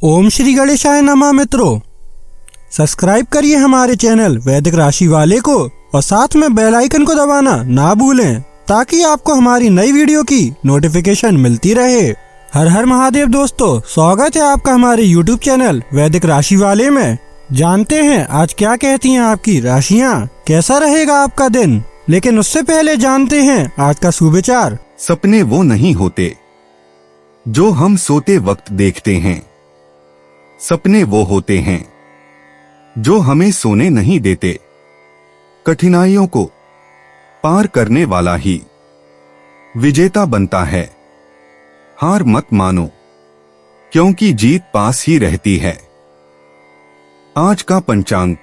ओम श्री गणेशाय नमः। मित्रों, सब्सक्राइब करिए हमारे चैनल वैदिक राशि वाले को और साथ में बेल आइकन को दबाना ना भूलें ताकि आपको हमारी नई वीडियो की नोटिफिकेशन मिलती रहे। हर हर महादेव दोस्तों, स्वागत है आपका हमारे YouTube चैनल वैदिक राशि वाले में। जानते हैं आज क्या कहती हैं आपकी राशियां, कैसा रहेगा आपका दिन। लेकिन उससे पहले जानते हैं आज का सुविचार। सपने वो नहीं होते जो हम सोते वक्त देखते हैं, सपने वो होते हैं जो हमें सोने नहीं देते। कठिनाइयों को पार करने वाला ही विजेता बनता है। हार मत मानो, क्योंकि जीत पास ही रहती है। आज का पंचांग,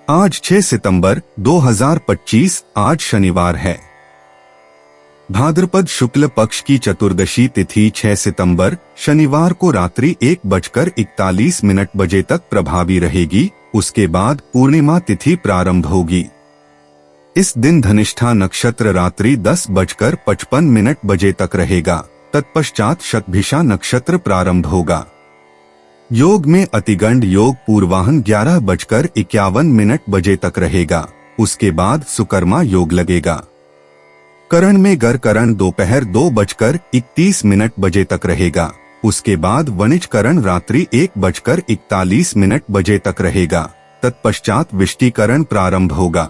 आज 6 सितंबर 2025, आज शनिवार है। भाद्रपद शुक्ल पक्ष की चतुर्दशी तिथि 6 सितंबर शनिवार को रात्रि 1:41 बजे तक प्रभावी रहेगी। उसके बाद पूर्णिमा तिथि प्रारंभ होगी। इस दिन धनिष्ठा नक्षत्र रात्रि 10:55 बजे तक रहेगा। तत्पश्चात शतभिषा नक्षत्र प्रारंभ होगा। योग में अतिगंड योग पूर्वाहन 11:51 बजे तक रहेगा। उसके बाद सुकर्मा योग लगेगा। करण में गर करण दोपहर 2:31 बजे तक रहेगा। उसके बाद वणिज करण रात्रि 1:41 बजे तक रहेगा। तत्पश्चात विष्टिकरण प्रारंभ होगा।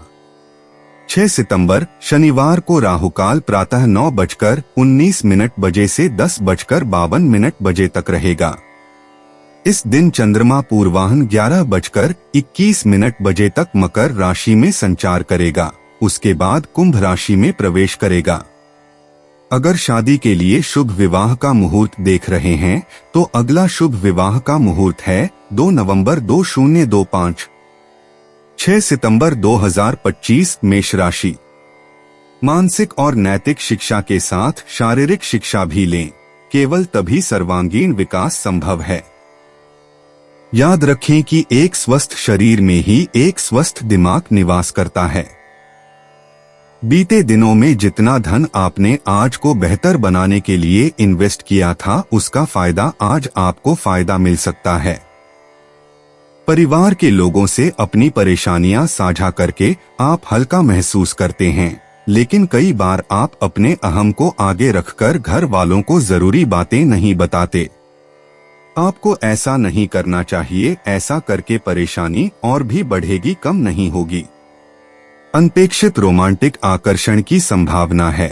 6 सितंबर शनिवार को राहुकाल प्रातः 9:19 बजे से 10:52 बजे तक रहेगा। इस दिन चंद्रमा पूर्वाहन 11:21 बजे तक मकर राशि में संचार करेगा। उसके बाद कुंभ राशि में प्रवेश करेगा। अगर शादी के लिए शुभ विवाह का मुहूर्त देख रहे हैं तो अगला शुभ विवाह का मुहूर्त है 2 नवंबर 2025। 6 सितंबर 2025 मेष राशि। मानसिक और नैतिक शिक्षा के साथ शारीरिक शिक्षा भी लें, केवल तभी सर्वांगीण विकास संभव है। याद रखें कि एक स्वस्थ शरीर में ही एक स्वस्थ दिमाग निवास करता है। बीते दिनों में जितना धन आपने आज को बेहतर बनाने के लिए इन्वेस्ट किया था, उसका फायदा आज आपको फायदा मिल सकता है। परिवार के लोगों से अपनी परेशानियां साझा करके आप हल्का महसूस करते हैं, लेकिन कई बार आप अपने अहम को आगे रखकर घर वालों को जरूरी बातें नहीं बताते। आपको ऐसा नहीं करना चाहिए। ऐसा करके परेशानी और भी बढ़ेगी, कम नहीं होगी। अनपेक्षित रोमांटिक आकर्षण की संभावना है।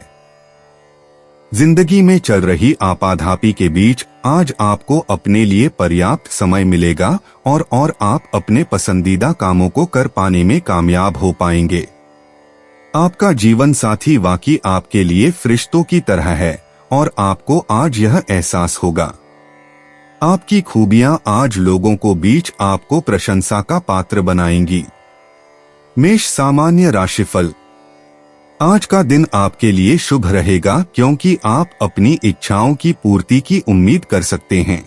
जिंदगी में चल रही आपाधापी के बीच आज आपको अपने लिए पर्याप्त समय मिलेगा और आप अपने पसंदीदा कामों को कर पाने में कामयाब हो पाएंगे। आपका जीवन साथी वाकई आपके लिए फरिश्तों की तरह है और आपको आज यह एहसास होगा। आपकी खूबियां आज लोगों को बीच आपको प्रशंसा का पात्र बनाएंगी। मेष सामान्य राशिफल। आज का दिन आपके लिए शुभ रहेगा क्योंकि आप अपनी इच्छाओं की पूर्ति की उम्मीद कर सकते हैं।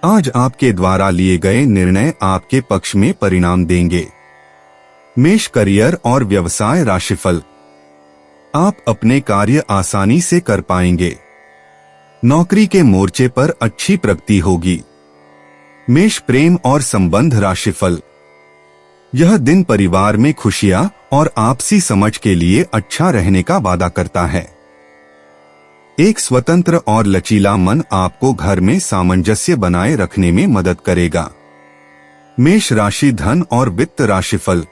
आज आपके द्वारा लिए गए निर्णय आपके पक्ष में परिणाम देंगे। मेष करियर और व्यवसाय राशिफल। आप अपने कार्य आसानी से कर पाएंगे। नौकरी के मोर्चे पर अच्छी प्रगति होगी। मेष प्रेम और संबंध राशिफल। यह दिन परिवार में खुशियां और आपसी समझ के लिए अच्छा रहने का वादा करता है। एक स्वतंत्र और लचीला मन आपको घर में सामंजस्य बनाए रखने में मदद करेगा। मेष राशि धन और वित्त राशिफल।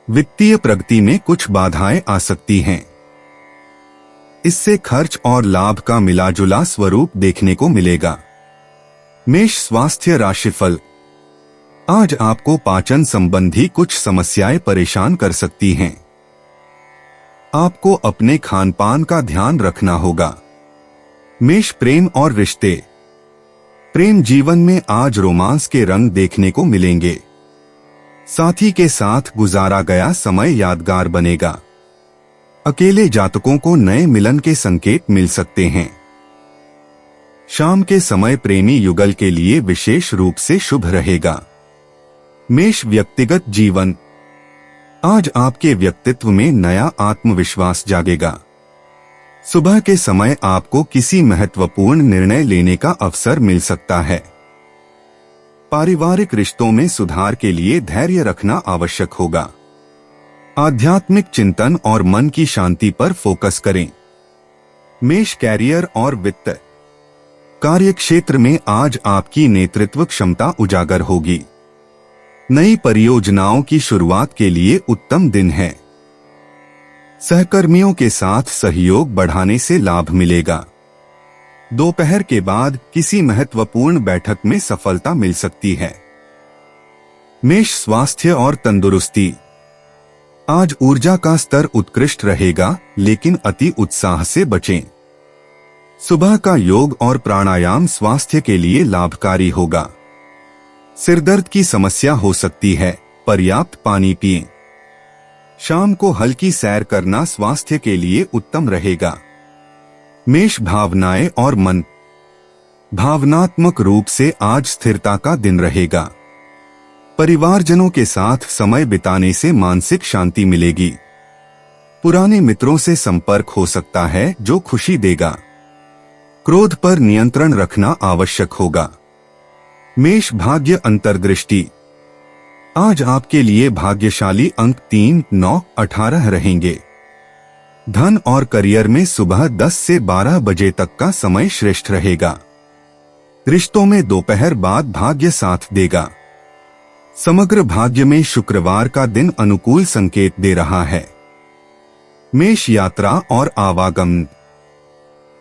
वित्तीय प्रगति में कुछ बाधाएं आ सकती हैं। इससे खर्च और लाभ का मिलाजुला स्वरूप देखने को मिलेगा। मेष स्वास्थ्य राशिफल। आज आपको पाचन संबंधी कुछ समस्याएं परेशान कर सकती हैं। आपको अपने खान पान का ध्यान रखना होगा। मेष प्रेम और रिश्ते। प्रेम जीवन में आज रोमांस के रंग देखने को मिलेंगे। साथी के साथ गुजारा गया समय यादगार बनेगा। अकेले जातकों को नए मिलन के संकेत मिल सकते हैं। शाम के समय प्रेमी युगल के लिए विशेष रूप से शुभ रहेगा। मेष व्यक्तिगत जीवन। आज आपके व्यक्तित्व में नया आत्मविश्वास जागेगा। सुबह के समय आपको किसी महत्वपूर्ण निर्णय लेने का अवसर मिल सकता है। पारिवारिक रिश्तों में सुधार के लिए धैर्य रखना आवश्यक होगा। आध्यात्मिक चिंतन और मन की शांति पर फोकस करें। मेष कैरियर और वित्त। कार्यक्षेत्र में आज आपकी नेतृत्व क्षमता उजागर होगी। नई परियोजनाओं की शुरुआत के लिए उत्तम दिन है। सहकर्मियों के साथ सहयोग बढ़ाने से लाभ मिलेगा। दोपहर के बाद किसी महत्वपूर्ण बैठक में सफलता मिल सकती है। मेष स्वास्थ्य और तंदुरुस्ती। आज ऊर्जा का स्तर उत्कृष्ट रहेगा, लेकिन अति उत्साह से बचें। सुबह का योग और प्राणायाम स्वास्थ्य के लिए लाभकारी होगा। सिरदर्द की समस्या हो सकती है, पर्याप्त पानी पिएं। शाम को हल्की सैर करना स्वास्थ्य के लिए उत्तम रहेगा। मेष भावनाएं और मन। भावनात्मक रूप से आज स्थिरता का दिन रहेगा। परिवारजनों के साथ समय बिताने से मानसिक शांति मिलेगी। पुराने मित्रों से संपर्क हो सकता है जो खुशी देगा। क्रोध पर नियंत्रण रखना आवश्यक होगा। मेष भाग्य अंतर्दृष्टि। आज आपके लिए भाग्यशाली अंक 3, 9, 18 रहेंगे। धन और करियर में सुबह 10 से 12 बजे तक का समय श्रेष्ठ रहेगा। रिश्तों में दोपहर बाद भाग्य साथ देगा। समग्र भाग्य में शुक्रवार का दिन अनुकूल संकेत दे रहा है। मेष यात्रा और आवागमन।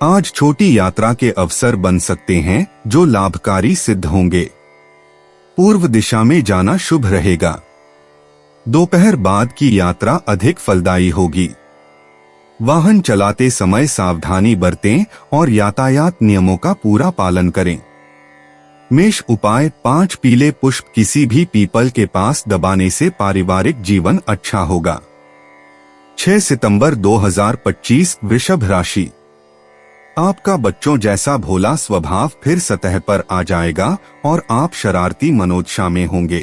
आज छोटी यात्रा के अवसर बन सकते हैं जो लाभकारी सिद्ध होंगे। पूर्व दिशा में जाना शुभ रहेगा। दोपहर बाद की यात्रा अधिक फलदायी होगी। वाहन चलाते समय सावधानी बरतें और यातायात नियमों का पूरा पालन करें। मेष उपाय। 5 पीले पुष्प किसी भी पीपल के पास दबाने से पारिवारिक जीवन अच्छा होगा। 6 सितंबर 2025 वृषभ राशि। आपका बच्चों जैसा भोला स्वभाव फिर सतह पर आ जाएगा और आप शरारती मनोदशा में होंगे।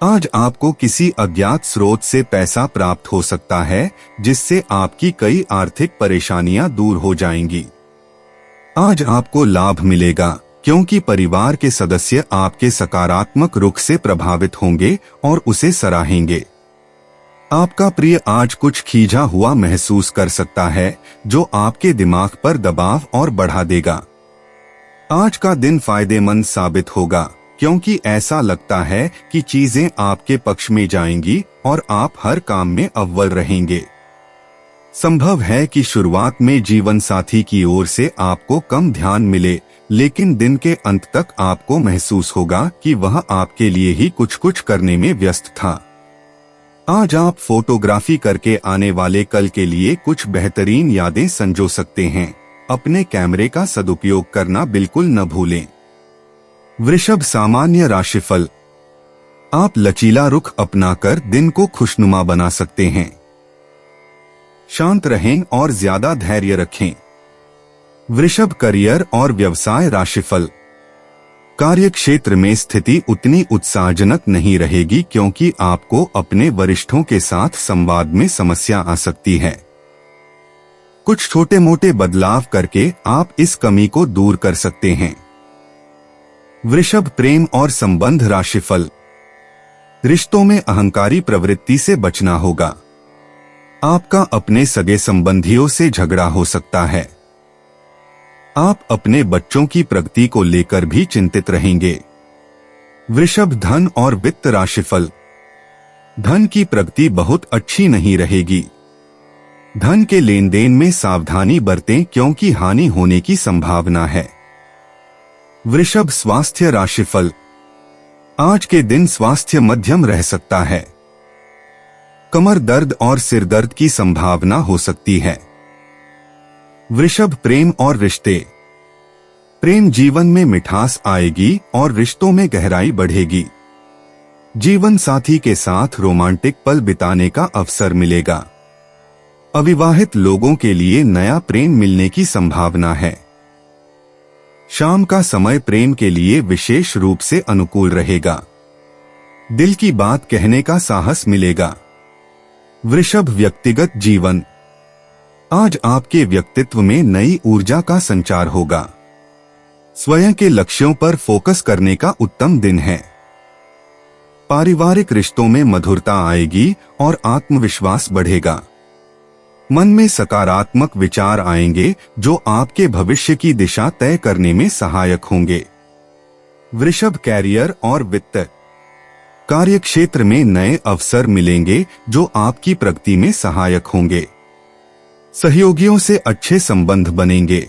आज आपको किसी अज्ञात स्रोत से पैसा प्राप्त हो सकता है, जिससे आपकी कई आर्थिक परेशानियां दूर हो जाएंगी। आज आपको लाभ मिलेगा क्योंकि परिवार के सदस्य आपके सकारात्मक रुख से प्रभावित होंगे और उसे सराहेंगे। आपका प्रिय आज कुछ खींचा हुआ महसूस कर सकता है, जो आपके दिमाग पर दबाव और बढ़ा देगा। आज का दिन फायदेमंद साबित होगा क्योंकि ऐसा लगता है कि चीजें आपके पक्ष में जाएंगी और आप हर काम में अव्वल रहेंगे। संभव है कि शुरुआत में जीवन साथी की ओर से आपको कम ध्यान मिले, लेकिन दिन के अंत तक आपको महसूस होगा कि वह आपके लिए ही कुछ करने में व्यस्त था। आज आप फोटोग्राफी करके आने वाले कल के लिए कुछ बेहतरीन यादें संजो सकते हैं। अपने कैमरे का सदुपयोग करना बिल्कुल न भूलें। वृषभ सामान्य राशिफल। आप लचीला रुख अपनाकर दिन को खुशनुमा बना सकते हैं। शांत रहें और ज्यादा धैर्य रखें। वृषभ करियर और व्यवसाय राशिफल। कार्य क्षेत्र में स्थिति उतनी उत्साहजनक नहीं रहेगी क्योंकि आपको अपने वरिष्ठों के साथ संवाद में समस्या आ सकती है। कुछ छोटे मोटे बदलाव करके आप इस कमी को दूर कर सकते हैं। वृषभ प्रेम और संबंध राशिफल। रिश्तों में अहंकारी प्रवृत्ति से बचना होगा। आपका अपने सगे संबंधियों से झगड़ा हो सकता है। आप अपने बच्चों की प्रगति को लेकर भी चिंतित रहेंगे। वृषभ धन और वित्त राशिफल। धन की प्रगति बहुत अच्छी नहीं रहेगी। धन के लेन देन में सावधानी बरतें क्योंकि हानि होने की संभावना है। वृषभ स्वास्थ्य राशिफल। आज के दिन स्वास्थ्य मध्यम रह सकता है। कमर दर्द और सिर दर्द की संभावना हो सकती है। वृषभ प्रेम और रिश्ते। प्रेम जीवन में मिठास आएगी और रिश्तों में गहराई बढ़ेगी। जीवन साथी के साथ रोमांटिक पल बिताने का अवसर मिलेगा। अविवाहित लोगों के लिए नया प्रेम मिलने की संभावना है। शाम का समय प्रेम के लिए विशेष रूप से अनुकूल रहेगा। दिल की बात कहने का साहस मिलेगा। वृषभ व्यक्तिगत जीवन। आज आपके व्यक्तित्व में नई ऊर्जा का संचार होगा। स्वयं के लक्ष्यों पर फोकस करने का उत्तम दिन है। पारिवारिक रिश्तों में मधुरता आएगी और आत्मविश्वास बढ़ेगा। मन में सकारात्मक विचार आएंगे जो आपके भविष्य की दिशा तय करने में सहायक होंगे। वृषभ, कैरियर और वित्त। कार्यक्षेत्र में नए अवसर मिलेंगे जो आपकी प्रगति में सहायक होंगे। सहयोगियों से अच्छे संबंध बनेंगे।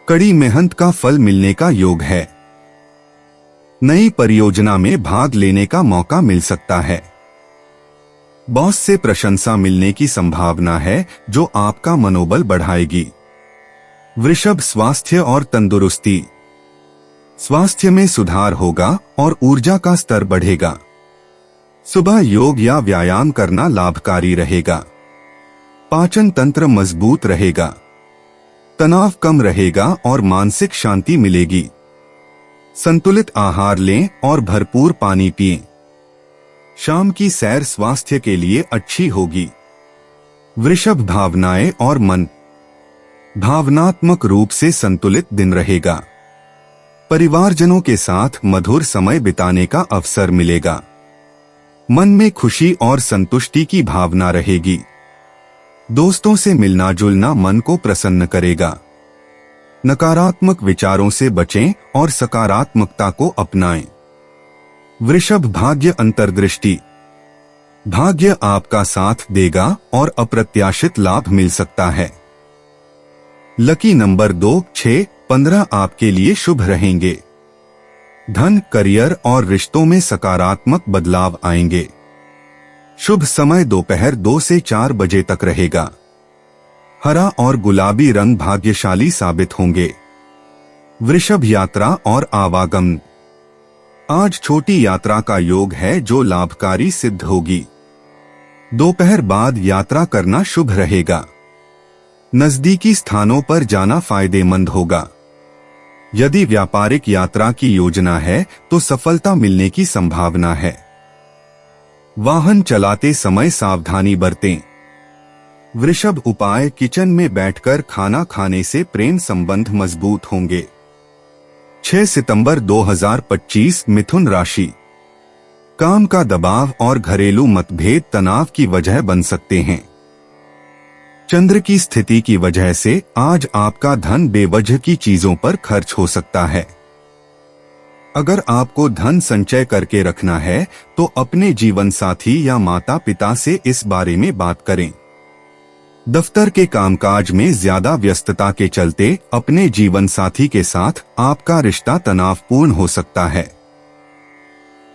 कड़ी मेहनत का फल मिलने का योग है। नई परियोजना में भाग लेने का मौका मिल सकता है। बॉस से प्रशंसा मिलने की संभावना है जो आपका मनोबल बढ़ाएगी। वृषभ, स्वास्थ्य और तंदुरुस्ती। स्वास्थ्य में सुधार होगा और ऊर्जा का स्तर बढ़ेगा। सुबह योग या व्यायाम करना लाभकारी रहेगा। पाचन तंत्र मजबूत रहेगा। तनाव कम रहेगा और मानसिक शांति मिलेगी। संतुलित आहार लें और भरपूर पानी पिएं। शाम की सैर स्वास्थ्य के लिए अच्छी होगी। वृषभ, भावनाएं और मन। भावनात्मक रूप से संतुलित दिन रहेगा। परिवारजनों के साथ मधुर समय बिताने का अवसर मिलेगा। मन में खुशी और संतुष्टि की भावना रहेगी। दोस्तों से मिलना जुलना मन को प्रसन्न करेगा। नकारात्मक विचारों से बचें और सकारात्मकता को अपनाएं। वृषभ, भाग्य अंतर्दृष्टि। भाग्य आपका साथ देगा और अप्रत्याशित लाभ मिल सकता है। लकी नंबर 2, 6, 15 आपके लिए शुभ रहेंगे। धन, करियर और रिश्तों में सकारात्मक बदलाव आएंगे। शुभ समय दोपहर 2 से 4 बजे तक रहेगा। हरा और गुलाबी रंग भाग्यशाली साबित होंगे। वृषभ, यात्रा और आवागमन। आज छोटी यात्रा का योग है जो लाभकारी सिद्ध होगी। दोपहर बाद यात्रा करना शुभ रहेगा। नजदीकी स्थानों पर जाना फायदेमंद होगा। यदि व्यापारिक यात्रा की योजना है तो सफलता मिलने की संभावना है। वाहन चलाते समय सावधानी बरतें। वृषभ, उपाय, किचन में बैठकर खाना खाने से प्रेम संबंध मजबूत होंगे। 6 सितंबर 2025, मिथुन राशि। काम का दबाव और घरेलू मतभेद तनाव की वजह बन सकते हैं। चंद्र की स्थिति की वजह से आज आपका धन बेवजह की चीजों पर खर्च हो सकता है। अगर आपको धन संचय करके रखना है तो अपने जीवन साथी या माता पिता से इस बारे में बात करें। दफ्तर के कामकाज में ज्यादा व्यस्तता के चलते अपने जीवन साथी के साथ आपका रिश्ता तनावपूर्ण हो सकता है।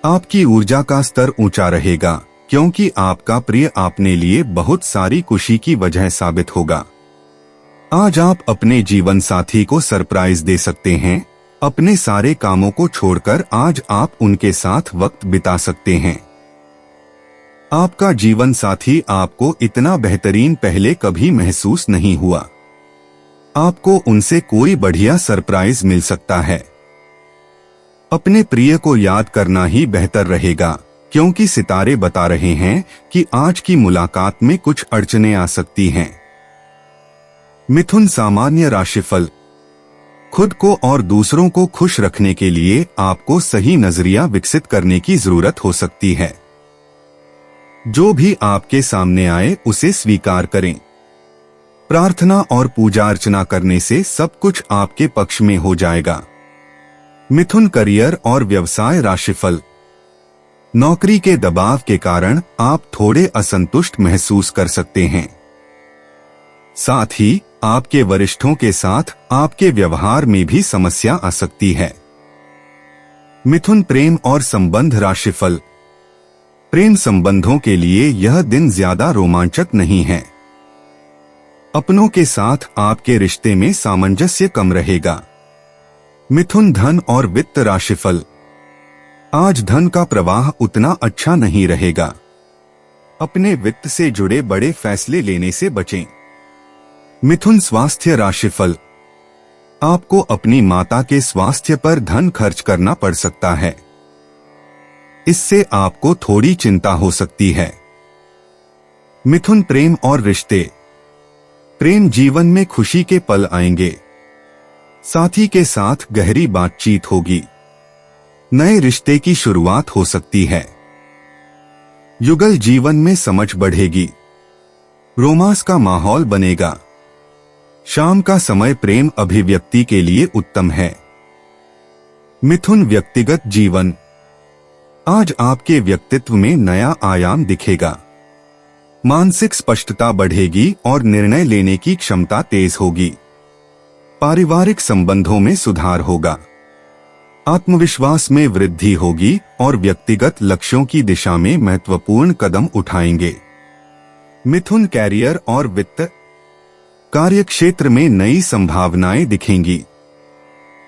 आपकी ऊर्जा का स्तर ऊंचा रहेगा क्योंकि आपका प्रिय आपने लिए बहुत सारी खुशी की वजह साबित होगा। आज आप अपने जीवन साथी को सरप्राइज दे सकते हैं। अपने सारे कामों को छोड़कर आज आप उनके साथ वक्त बिता सकते हैं। आपका जीवन साथी आपको इतना बेहतरीन पहले कभी महसूस नहीं हुआ। आपको उनसे कोई बढ़िया सरप्राइज मिल सकता है। अपने प्रिय को याद करना ही बेहतर रहेगा क्योंकि सितारे बता रहे हैं कि आज की मुलाकात में कुछ अड़चनें आ सकती हैं। मिथुन, सामान्य राशिफल। खुद को और दूसरों को खुश रखने के लिए आपको सही नजरिया विकसित करने की जरूरत हो सकती है। जो भी आपके सामने आए उसे स्वीकार करें। प्रार्थना और पूजा अर्चना करने से सब कुछ आपके पक्ष में हो जाएगा। मिथुन, करियर और व्यवसाय राशिफल। नौकरी के दबाव के कारण आप थोड़े असंतुष्ट महसूस कर सकते हैं। साथ ही आपके वरिष्ठों के साथ आपके व्यवहार में भी समस्या आ सकती है। मिथुन, प्रेम और संबंध राशिफल। प्रेम संबंधों के लिए यह दिन ज्यादा रोमांचक नहीं है। अपनों के साथ आपके रिश्ते में सामंजस्य कम रहेगा। मिथुन, धन और वित्त राशिफल। आज धन का प्रवाह उतना अच्छा नहीं रहेगा। अपने वित्त से जुड़े बड़े फैसले लेने से बचें। मिथुन, स्वास्थ्य राशिफल। आपको अपनी माता के स्वास्थ्य पर धन खर्च करना पड़ सकता है। इससे आपको थोड़ी चिंता हो सकती है। मिथुन, प्रेम और रिश्ते। प्रेम जीवन में खुशी के पल आएंगे। साथी के साथ गहरी बातचीत होगी। नए रिश्ते की शुरुआत हो सकती है। युगल जीवन में समझ बढ़ेगी। रोमांस का माहौल बनेगा। शाम का समय प्रेम अभिव्यक्ति के लिए उत्तम है। मिथुन व्यक्तिगत जीवन। आज आपके व्यक्तित्व में नया आयाम दिखेगा। मानसिक स्पष्टता बढ़ेगी और निर्णय लेने की क्षमता तेज होगी। पारिवारिक संबंधों में सुधार होगा। आत्मविश्वास में वृद्धि होगी और व्यक्तिगत लक्ष्यों की दिशा में महत्वपूर्ण कदम उठाएंगे। मिथुन कैरियर और वित्त। कार्यक्षेत्र में नई संभावनाएं दिखेंगी।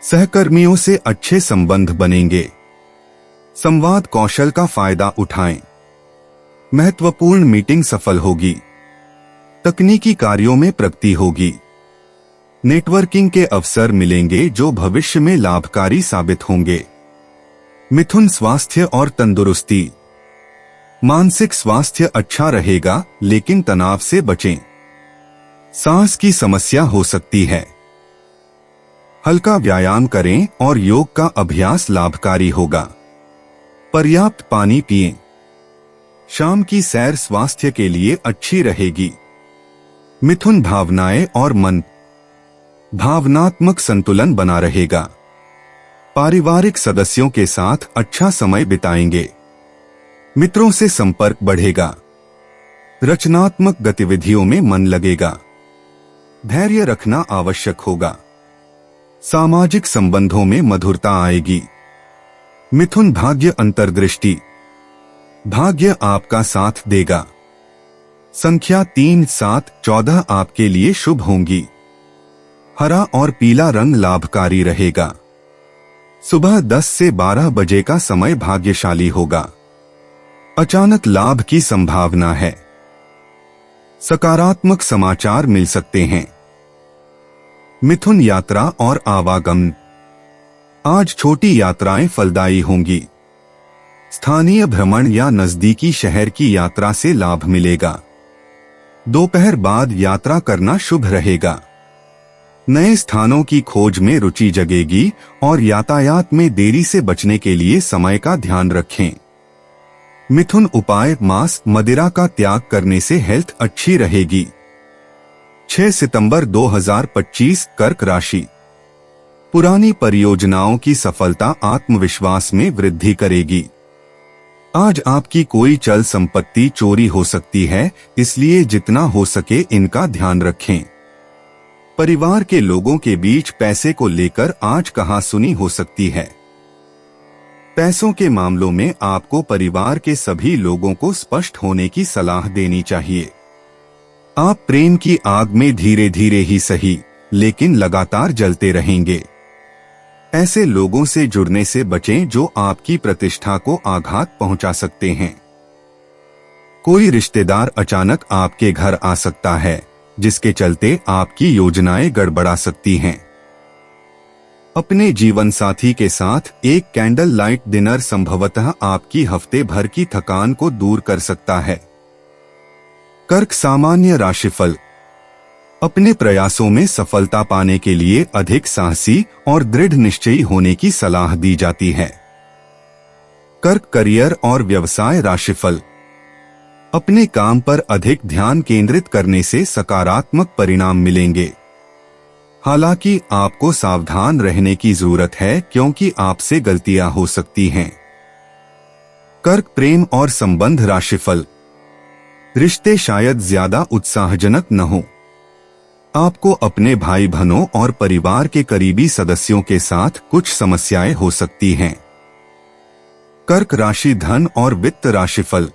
सहकर्मियों से अच्छे संबंध बनेंगे। संवाद कौशल का फायदा उठाएं। महत्वपूर्ण मीटिंग सफल होगी। तकनीकी कार्यों में प्रगति होगी। नेटवर्किंग के अवसर मिलेंगे जो भविष्य में लाभकारी साबित होंगे। मिथुन स्वास्थ्य और तंदुरुस्ती। मानसिक स्वास्थ्य अच्छा रहेगा लेकिन तनाव से बचें। सांस की समस्या हो सकती है। हल्का व्यायाम करें और योग का अभ्यास लाभकारी होगा। पर्याप्त पानी पिएं। शाम की सैर स्वास्थ्य के लिए अच्छी रहेगी। मिथुन भावनाएं और मन। भावनात्मक संतुलन बना रहेगा। पारिवारिक सदस्यों के साथ अच्छा समय बिताएंगे। मित्रों से संपर्क बढ़ेगा। रचनात्मक गतिविधियों में मन लगेगा। धैर्य रखना आवश्यक होगा। सामाजिक संबंधों में मधुरता आएगी। मिथुन भाग्य अंतर्दृष्टि। भाग्य आपका साथ देगा। संख्या 3, 7, 14 आपके लिए शुभ होंगी। हरा और पीला रंग लाभकारी रहेगा। सुबह 10 से 12 बजे का समय भाग्यशाली होगा। अचानक लाभ की संभावना है। सकारात्मक समाचार मिल सकते हैं। मिथुन यात्रा और आवागमन। आज छोटी यात्राएं फलदायी होंगी। स्थानीय भ्रमण या नजदीकी शहर की यात्रा से लाभ मिलेगा। दोपहर बाद यात्रा करना शुभ रहेगा। नए स्थानों की खोज में रुचि जगेगी और यातायात में देरी से बचने के लिए समय का ध्यान रखें। मिथुन उपाय। मांस मदिरा का त्याग करने से हेल्थ अच्छी रहेगी। 6 सितंबर 2025 कर्क राशि। पुरानी परियोजनाओं की सफलता आत्मविश्वास में वृद्धि करेगी। आज आपकी कोई चल संपत्ति चोरी हो सकती है, इसलिए जितना हो सके इनका ध्यान रखें। परिवार के लोगों के बीच पैसे को लेकर आज कहासुनी हो सकती है। पैसों के मामलों में आपको परिवार के सभी लोगों को स्पष्ट होने की सलाह देनी चाहिए। आप प्रेम की आग में धीरे धीरे ही सही, लेकिन लगातार जलते रहेंगे। ऐसे लोगों से जुड़ने से बचें जो आपकी प्रतिष्ठा को आघात पहुंचा सकते हैं। कोई रिश्तेदार अचानक आपके घर आ सकता है, जिसके चलते आपकी योजनाएं गड़बड़ा सकती हैं। अपने जीवन साथी के साथ एक कैंडल लाइट डिनर संभवतः आपकी हफ्ते भर की थकान को दूर कर सकता है। कर्क सामान्य राशिफल। अपने प्रयासों में सफलता पाने के लिए अधिक साहसी और दृढ़ निश्चयी होने की सलाह दी जाती है। कर्क करियर और व्यवसाय राशिफल। अपने काम पर अधिक ध्यान केंद्रित करने से सकारात्मक परिणाम मिलेंगे। हालांकि आपको सावधान रहने की जरूरत है क्योंकि आपसे गलतियां हो सकती हैं। कर्क प्रेम और संबंध राशिफल। रिश्ते शायद ज्यादा उत्साहजनक न हो। आपको अपने भाई बहनों और परिवार के करीबी सदस्यों के साथ कुछ समस्याएं हो सकती हैं। कर्क राशि धन और वित्त राशिफल।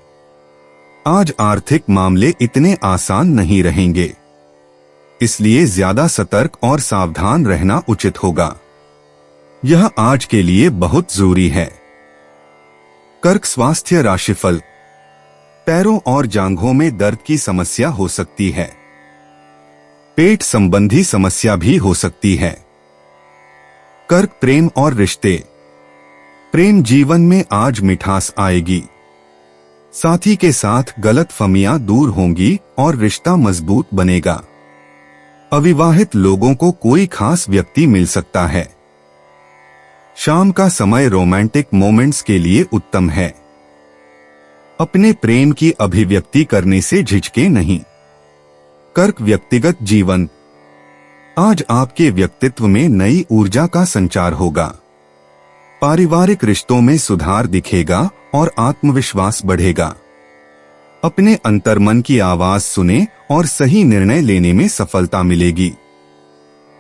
आज आर्थिक मामले इतने आसान नहीं रहेंगे, इसलिए ज्यादा सतर्क और सावधान रहना उचित होगा। यह आज के लिए बहुत जरूरी है। कर्क स्वास्थ्य राशिफल। पैरों और जांघों में दर्द की समस्या हो सकती है। पेट संबंधी समस्या भी हो सकती है। कर्क प्रेम और रिश्ते। प्रेम जीवन में आज मिठास आएगी। साथी के साथ गलतफहमियां दूर होंगी और रिश्ता मजबूत बनेगा। अविवाहित लोगों को कोई खास व्यक्ति मिल सकता है। शाम का समय रोमांटिक मोमेंट्स के लिए उत्तम है। अपने प्रेम की अभिव्यक्ति करने से झिझके नहीं। कर्क व्यक्तिगत जीवन। आज आपके व्यक्तित्व में नई ऊर्जा का संचार होगा। पारिवारिक रिश्तों में सुधार दिखेगा और आत्मविश्वास बढ़ेगा। अपने अंतर्मन की आवाज सुने और सही निर्णय लेने में सफलता मिलेगी।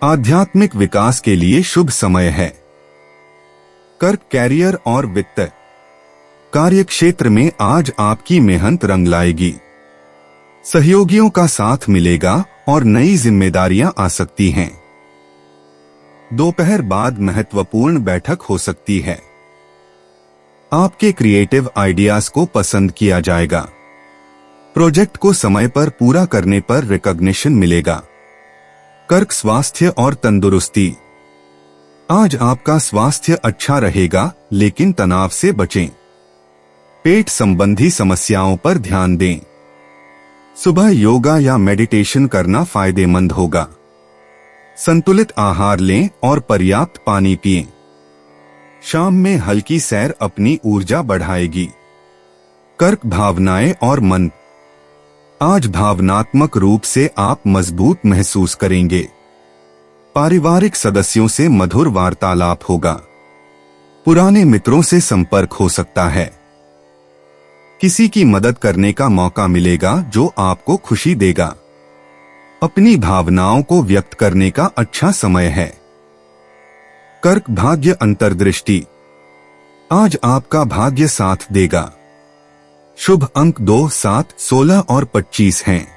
आध्यात्मिक विकास के लिए शुभ समय है। कर्क कैरियर और वित्त। कार्यक्षेत्र में आज आपकी मेहनत रंग लाएगी। सहयोगियों का साथ मिलेगा और नई जिम्मेदारियां आ सकती हैं। दोपहर बाद महत्वपूर्ण बैठक हो सकती है। आपके क्रिएटिव आइडियाज को पसंद किया जाएगा। प्रोजेक्ट को समय पर पूरा करने पर रिकॉग्निशन मिलेगा। कर्क स्वास्थ्य और तंदुरुस्ती। आज आपका स्वास्थ्य अच्छा रहेगा, लेकिन तनाव से बचें। पेट संबंधी समस्याओं पर ध्यान दें। सुबह योगा या मेडिटेशन करना फायदेमंद होगा। संतुलित आहार लें और पर्याप्त पानी पिएं। शाम में हल्की सैर अपनी ऊर्जा बढ़ाएगी। कर्क भावनाएं और मन। आज भावनात्मक रूप से आप मजबूत महसूस करेंगे। पारिवारिक सदस्यों से मधुर वार्तालाप होगा। पुराने मित्रों से संपर्क हो सकता है। किसी की मदद करने का मौका मिलेगा जो आपको खुशी देगा। अपनी भावनाओं को व्यक्त करने का अच्छा समय है। कर्क भाग्य अंतर्दृष्टि। आज आपका भाग्य साथ देगा। शुभ अंक 2, 7, 16 और 25 हैं।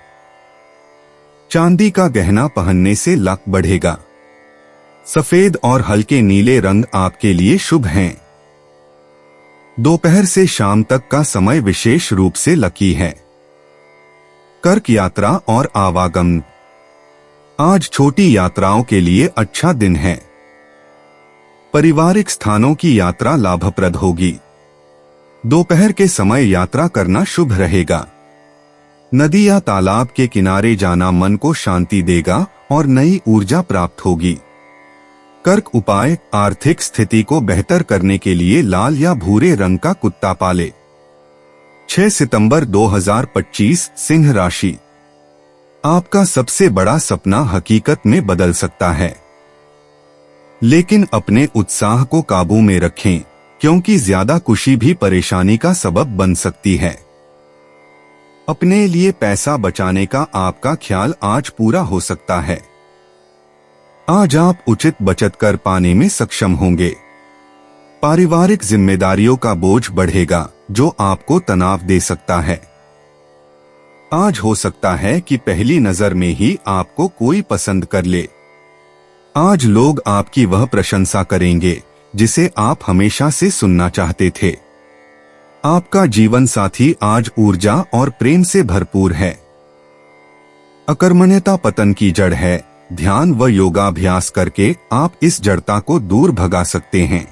चांदी का गहना पहनने से लक बढ़ेगा। सफेद और हल्के नीले रंग आपके लिए शुभ हैं। दोपहर से शाम तक का समय विशेष रूप से लकी है। कर्क यात्रा और आवागमन। आज छोटी यात्राओं के लिए अच्छा दिन है। पारिवारिक स्थानों की यात्रा लाभप्रद होगी। दोपहर के समय यात्रा करना शुभ रहेगा। नदी या तालाब के किनारे जाना मन को शांति देगा और नई ऊर्जा प्राप्त होगी। कर्क उपाय। आर्थिक स्थिति को बेहतर करने के लिए लाल या भूरे रंग का कुत्ता पाले। 6 सितंबर 2025 सिंह राशि। आपका सबसे बड़ा सपना हकीकत में बदल सकता है, लेकिन अपने उत्साह को काबू में रखें, क्योंकि ज्यादा खुशी भी परेशानी का सबब बन सकती है। अपने लिए पैसा बचाने का आपका ख्याल आज पूरा हो सकता है। आज आप उचित बचत कर पाने में सक्षम होंगे। पारिवारिक जिम्मेदारियों का बोझ बढ़ेगा जो आपको तनाव दे सकता है। आज हो सकता है कि पहली नजर में ही आपको कोई पसंद कर ले। आज लोग आपकी वह प्रशंसा करेंगे जिसे आप हमेशा से सुनना चाहते थे। आपका जीवन साथी आज ऊर्जा और प्रेम से भरपूर है। अकर्मण्यता पतन की जड़ है। ध्यान व योगाभ्यास करके आप इस जड़ता को दूर भगा सकते हैं।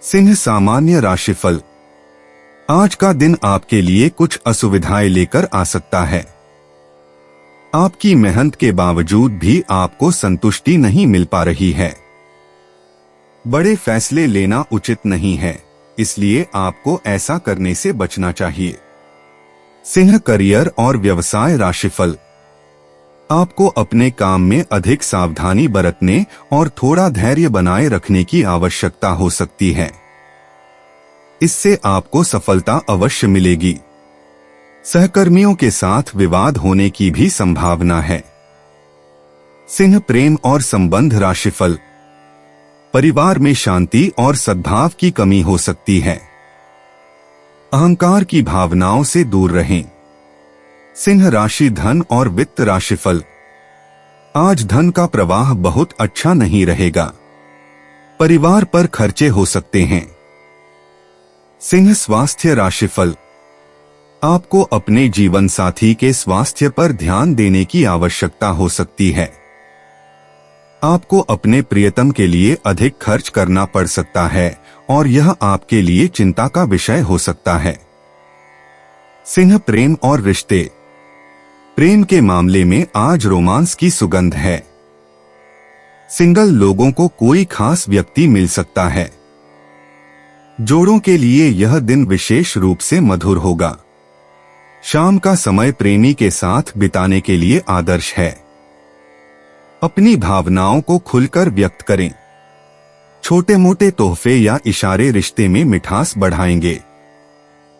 सिंह सामान्य राशिफल। आज का दिन आपके लिए कुछ असुविधाएं लेकर आ सकता है। आपकी मेहनत के बावजूद भी आपको संतुष्टि नहीं मिल पा रही है। बड़े फैसले लेना उचित नहीं है, इसलिए आपको ऐसा करने से बचना चाहिए। सिंह करियर और व्यवसाय राशिफल। आपको अपने काम में अधिक सावधानी बरतने और थोड़ा धैर्य बनाए रखने की आवश्यकता हो सकती है। इससे आपको सफलता अवश्य मिलेगी। सहकर्मियों के साथ विवाद होने की भी संभावना है। सिंह प्रेम और संबंध राशिफल। परिवार में शांति और सद्भाव की कमी हो सकती है। अहंकार की भावनाओं से दूर रहें। सिंह राशि धन और वित्त राशिफल। आज धन का प्रवाह बहुत अच्छा नहीं रहेगा। परिवार पर खर्चे हो सकते हैं। सिंह स्वास्थ्य राशिफल। आपको अपने जीवन साथी के स्वास्थ्य पर ध्यान देने की आवश्यकता हो सकती है। आपको अपने प्रियतम के लिए अधिक खर्च करना पड़ सकता है और यह आपके लिए चिंता का विषय हो सकता है। सिंह प्रेम और रिश्ते। प्रेम के मामले में आज रोमांस की सुगंध है। सिंगल लोगों को कोई खास व्यक्ति मिल सकता है। जोड़ों के लिए यह दिन विशेष रूप से मधुर होगा। शाम का समय प्रेमी के साथ बिताने के लिए आदर्श है। अपनी भावनाओं को खुलकर व्यक्त करें। छोटे मोटे तोहफे या इशारे रिश्ते में मिठास बढ़ाएंगे।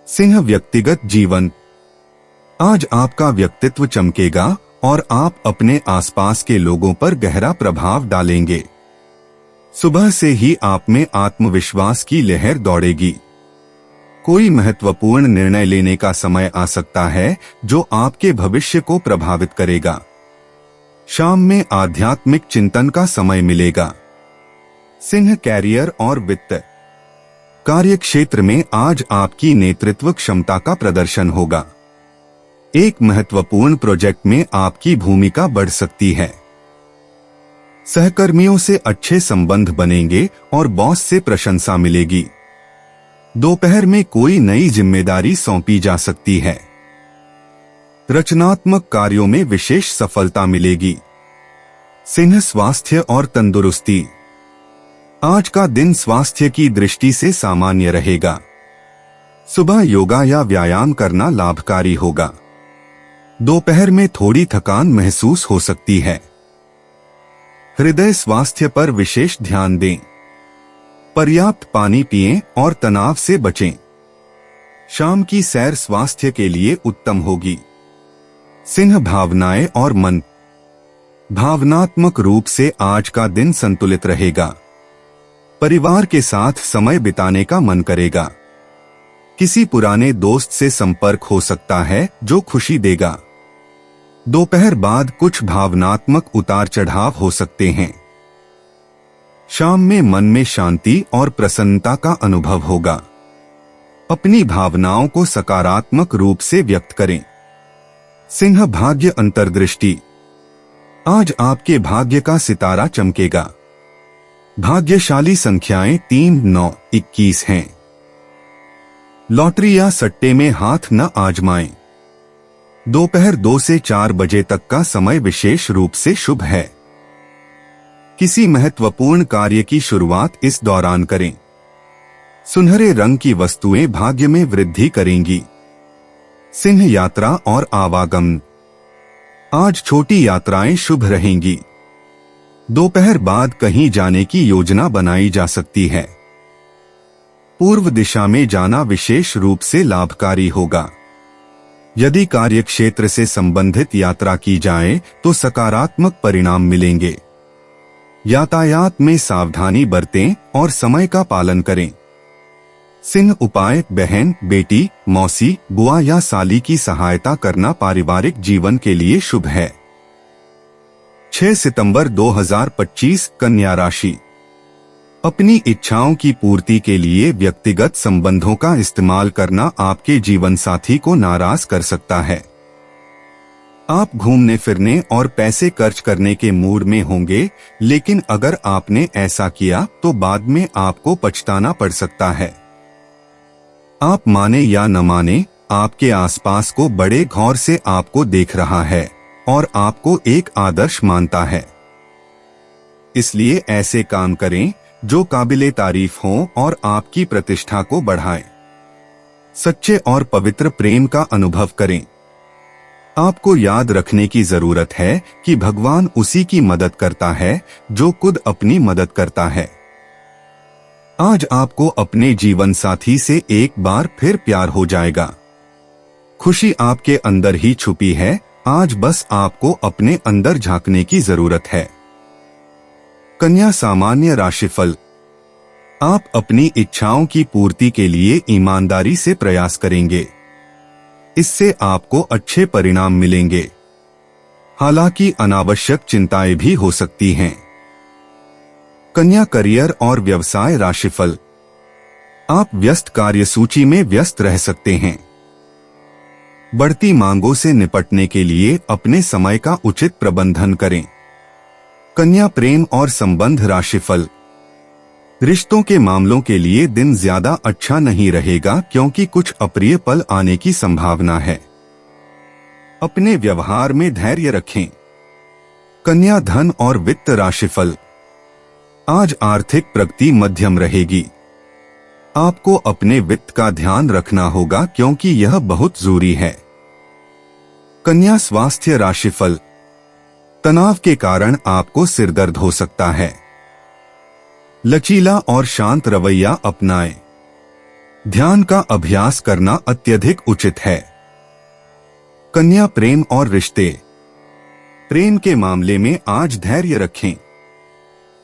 सिंह व्यक्तिगत जीवन। आज आपका व्यक्तित्व चमकेगा और आप अपने आसपास के लोगों पर गहरा प्रभाव डालेंगे। सुबह से ही आप में आत्मविश्वास की लहर दौड़ेगी। कोई महत्वपूर्ण निर्णय लेने का समय आ सकता है जो आपके भविष्य को प्रभावित करेगा। शाम में आध्यात्मिक चिंतन का समय मिलेगा। सिंह कैरियर और वित्त। कार्य क्षेत्र में आज आपकी नेतृत्व क्षमता का प्रदर्शन होगा। एक महत्वपूर्ण प्रोजेक्ट में आपकी भूमिका बढ़ सकती है। सहकर्मियों से अच्छे संबंध बनेंगे और बॉस से प्रशंसा मिलेगी। दोपहर में कोई नई जिम्मेदारी सौंपी जा सकती है। रचनात्मक कार्यों में विशेष सफलता मिलेगी। सिंह स्वास्थ्य और तंदुरुस्ती। आज का दिन स्वास्थ्य की दृष्टि से सामान्य रहेगा। सुबह योगा या व्यायाम करना लाभकारी होगा। दोपहर में थोड़ी थकान महसूस हो सकती है। हृदय स्वास्थ्य पर विशेष ध्यान दें। पर्याप्त पानी पिएं और तनाव से बचें। शाम की सैर स्वास्थ्य के लिए उत्तम होगी। सिंह भावनाएं और मन। भावनात्मक रूप से आज का दिन संतुलित रहेगा। परिवार के साथ समय बिताने का मन करेगा। किसी पुराने दोस्त से संपर्क हो सकता है जो खुशी देगा। दोपहर बाद कुछ भावनात्मक उतार चढ़ाव हो सकते हैं। शाम में मन में शांति और प्रसन्नता का अनुभव होगा। अपनी भावनाओं को सकारात्मक रूप से व्यक्त करें। सिंह भाग्य अंतर्दृष्टि। आज आपके भाग्य का सितारा चमकेगा। भाग्यशाली संख्याएं 3, 9, 21 हैं। लॉटरी या सट्टे में हाथ न आजमाएं। दोपहर 2 से 4 बजे तक का समय विशेष रूप से शुभ है। किसी महत्वपूर्ण कार्य की शुरुआत इस दौरान करें। सुनहरे रंग की वस्तुएं भाग्य में वृद्धि करेंगी। सिंह यात्रा और आवागमन। आज छोटी यात्राएं शुभ रहेंगी। दोपहर बाद कहीं जाने की योजना बनाई जा सकती है। पूर्व दिशा में जाना विशेष रूप से लाभकारी होगा। यदि कार्यक्षेत्र से संबंधित यात्रा की जाए तो सकारात्मक परिणाम मिलेंगे। यातायात में सावधानी बरतें और समय का पालन करें। सिंह उपाय। बहन, बेटी, मौसी, बुआ या साली की सहायता करना पारिवारिक जीवन के लिए शुभ है। 6 सितंबर 2025 कन्या राशि। अपनी इच्छाओं की पूर्ति के लिए व्यक्तिगत संबंधों का इस्तेमाल करना आपके जीवन साथी को नाराज कर सकता है। आप घूमने फिरने और पैसे खर्च करने के मूड में होंगे, लेकिन अगर आपने ऐसा किया तो बाद में आपको पछताना पड़ सकता है। आप माने या न माने, आपके आसपास को बड़े गौर से आपको देख रहा है और आपको एक आदर्श मानता है। इसलिए ऐसे काम करें जो काबिले तारीफ हों और आपकी प्रतिष्ठा को बढ़ाएं। सच्चे और पवित्र प्रेम का अनुभव करें। आपको याद रखने की जरूरत है कि भगवान उसी की मदद करता है जो खुद अपनी मदद करता है। आज आपको अपने जीवन साथी से एक बार फिर प्यार हो जाएगा। खुशी आपके अंदर ही छुपी है, आज बस आपको अपने अंदर झांकने की जरूरत है। कन्या सामान्य राशिफल। आप अपनी इच्छाओं की पूर्ति के लिए ईमानदारी से प्रयास करेंगे। इससे आपको अच्छे परिणाम मिलेंगे। हालांकि अनावश्यक चिंताएं भी हो सकती हैं। कन्या करियर और व्यवसाय राशिफल। आप व्यस्त कार्यसूची में व्यस्त रह सकते हैं। बढ़ती मांगों से निपटने के लिए अपने समय का उचित प्रबंधन करें। कन्या प्रेम और संबंध राशिफल। रिश्तों के मामलों के लिए दिन ज्यादा अच्छा नहीं रहेगा क्योंकि कुछ अप्रिय पल आने की संभावना है। अपने व्यवहार में धैर्य रखें। कन्या, धन और वित्त राशिफल। आज आर्थिक प्रगति मध्यम रहेगी। आपको अपने वित्त का ध्यान रखना होगा क्योंकि यह बहुत जरूरी है। कन्या, स्वास्थ्य राशिफल। तनाव के कारण आपको सिरदर्द हो सकता है। लचीला और शांत रवैया अपनाएं। ध्यान का अभ्यास करना अत्यधिक उचित है। कन्या, प्रेम और रिश्ते। प्रेम के मामले में आज धैर्य रखें।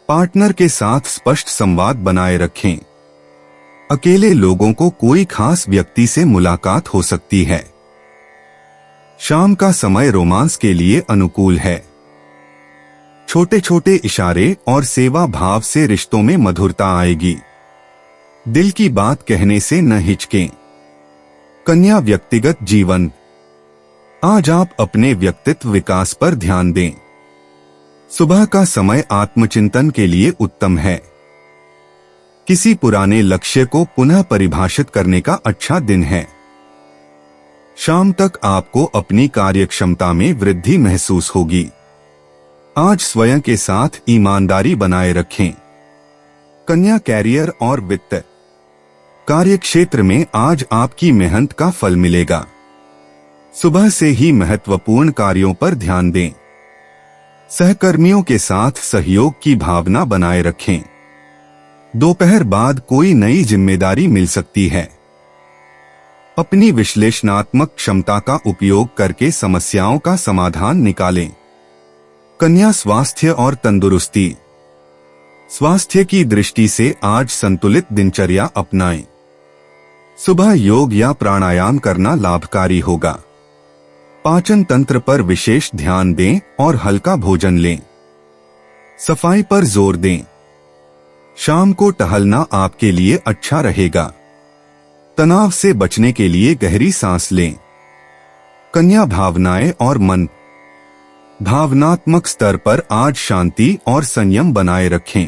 पार्टनर के साथ स्पष्ट संवाद बनाए रखें। अकेले लोगों को कोई खास व्यक्ति से मुलाकात हो सकती है। शाम का समय रोमांस के लिए अनुकूल है। छोटे छोटे इशारे और सेवा भाव से रिश्तों में मधुरता आएगी। दिल की बात कहने से न हिचकें। कन्या, व्यक्तिगत जीवन। आज आप अपने व्यक्तित्व विकास पर ध्यान दें। सुबह का समय आत्मचिंतन के लिए उत्तम है। किसी पुराने लक्ष्य को पुनः परिभाषित करने का अच्छा दिन है। शाम तक आपको अपनी कार्यक्षमता में वृद्धि महसूस होगी। आज स्वयं के साथ ईमानदारी बनाए रखें। कन्या, कैरियर और वित्त। कार्यक्षेत्र में आज आपकी मेहनत का फल मिलेगा। सुबह से ही महत्वपूर्ण कार्यों पर ध्यान दें। सहकर्मियों के साथ सहयोग की भावना बनाए रखें। दोपहर बाद कोई नई जिम्मेदारी मिल सकती है। अपनी विश्लेषणात्मक क्षमता का उपयोग करके समस्याओं का समाधान निकालें। कन्या, स्वास्थ्य और तंदुरुस्ती। स्वास्थ्य की दृष्टि से आज संतुलित दिनचर्या अपनाएं। सुबह योग या प्राणायाम करना लाभकारी होगा। पाचन तंत्र पर विशेष ध्यान दें और हल्का भोजन लें। सफाई पर जोर दें। शाम को टहलना आपके लिए अच्छा रहेगा। तनाव से बचने के लिए गहरी सांस लें। कन्या, भावनाएं और मन। भावनात्मक स्तर पर आज शांति और संयम बनाए रखें।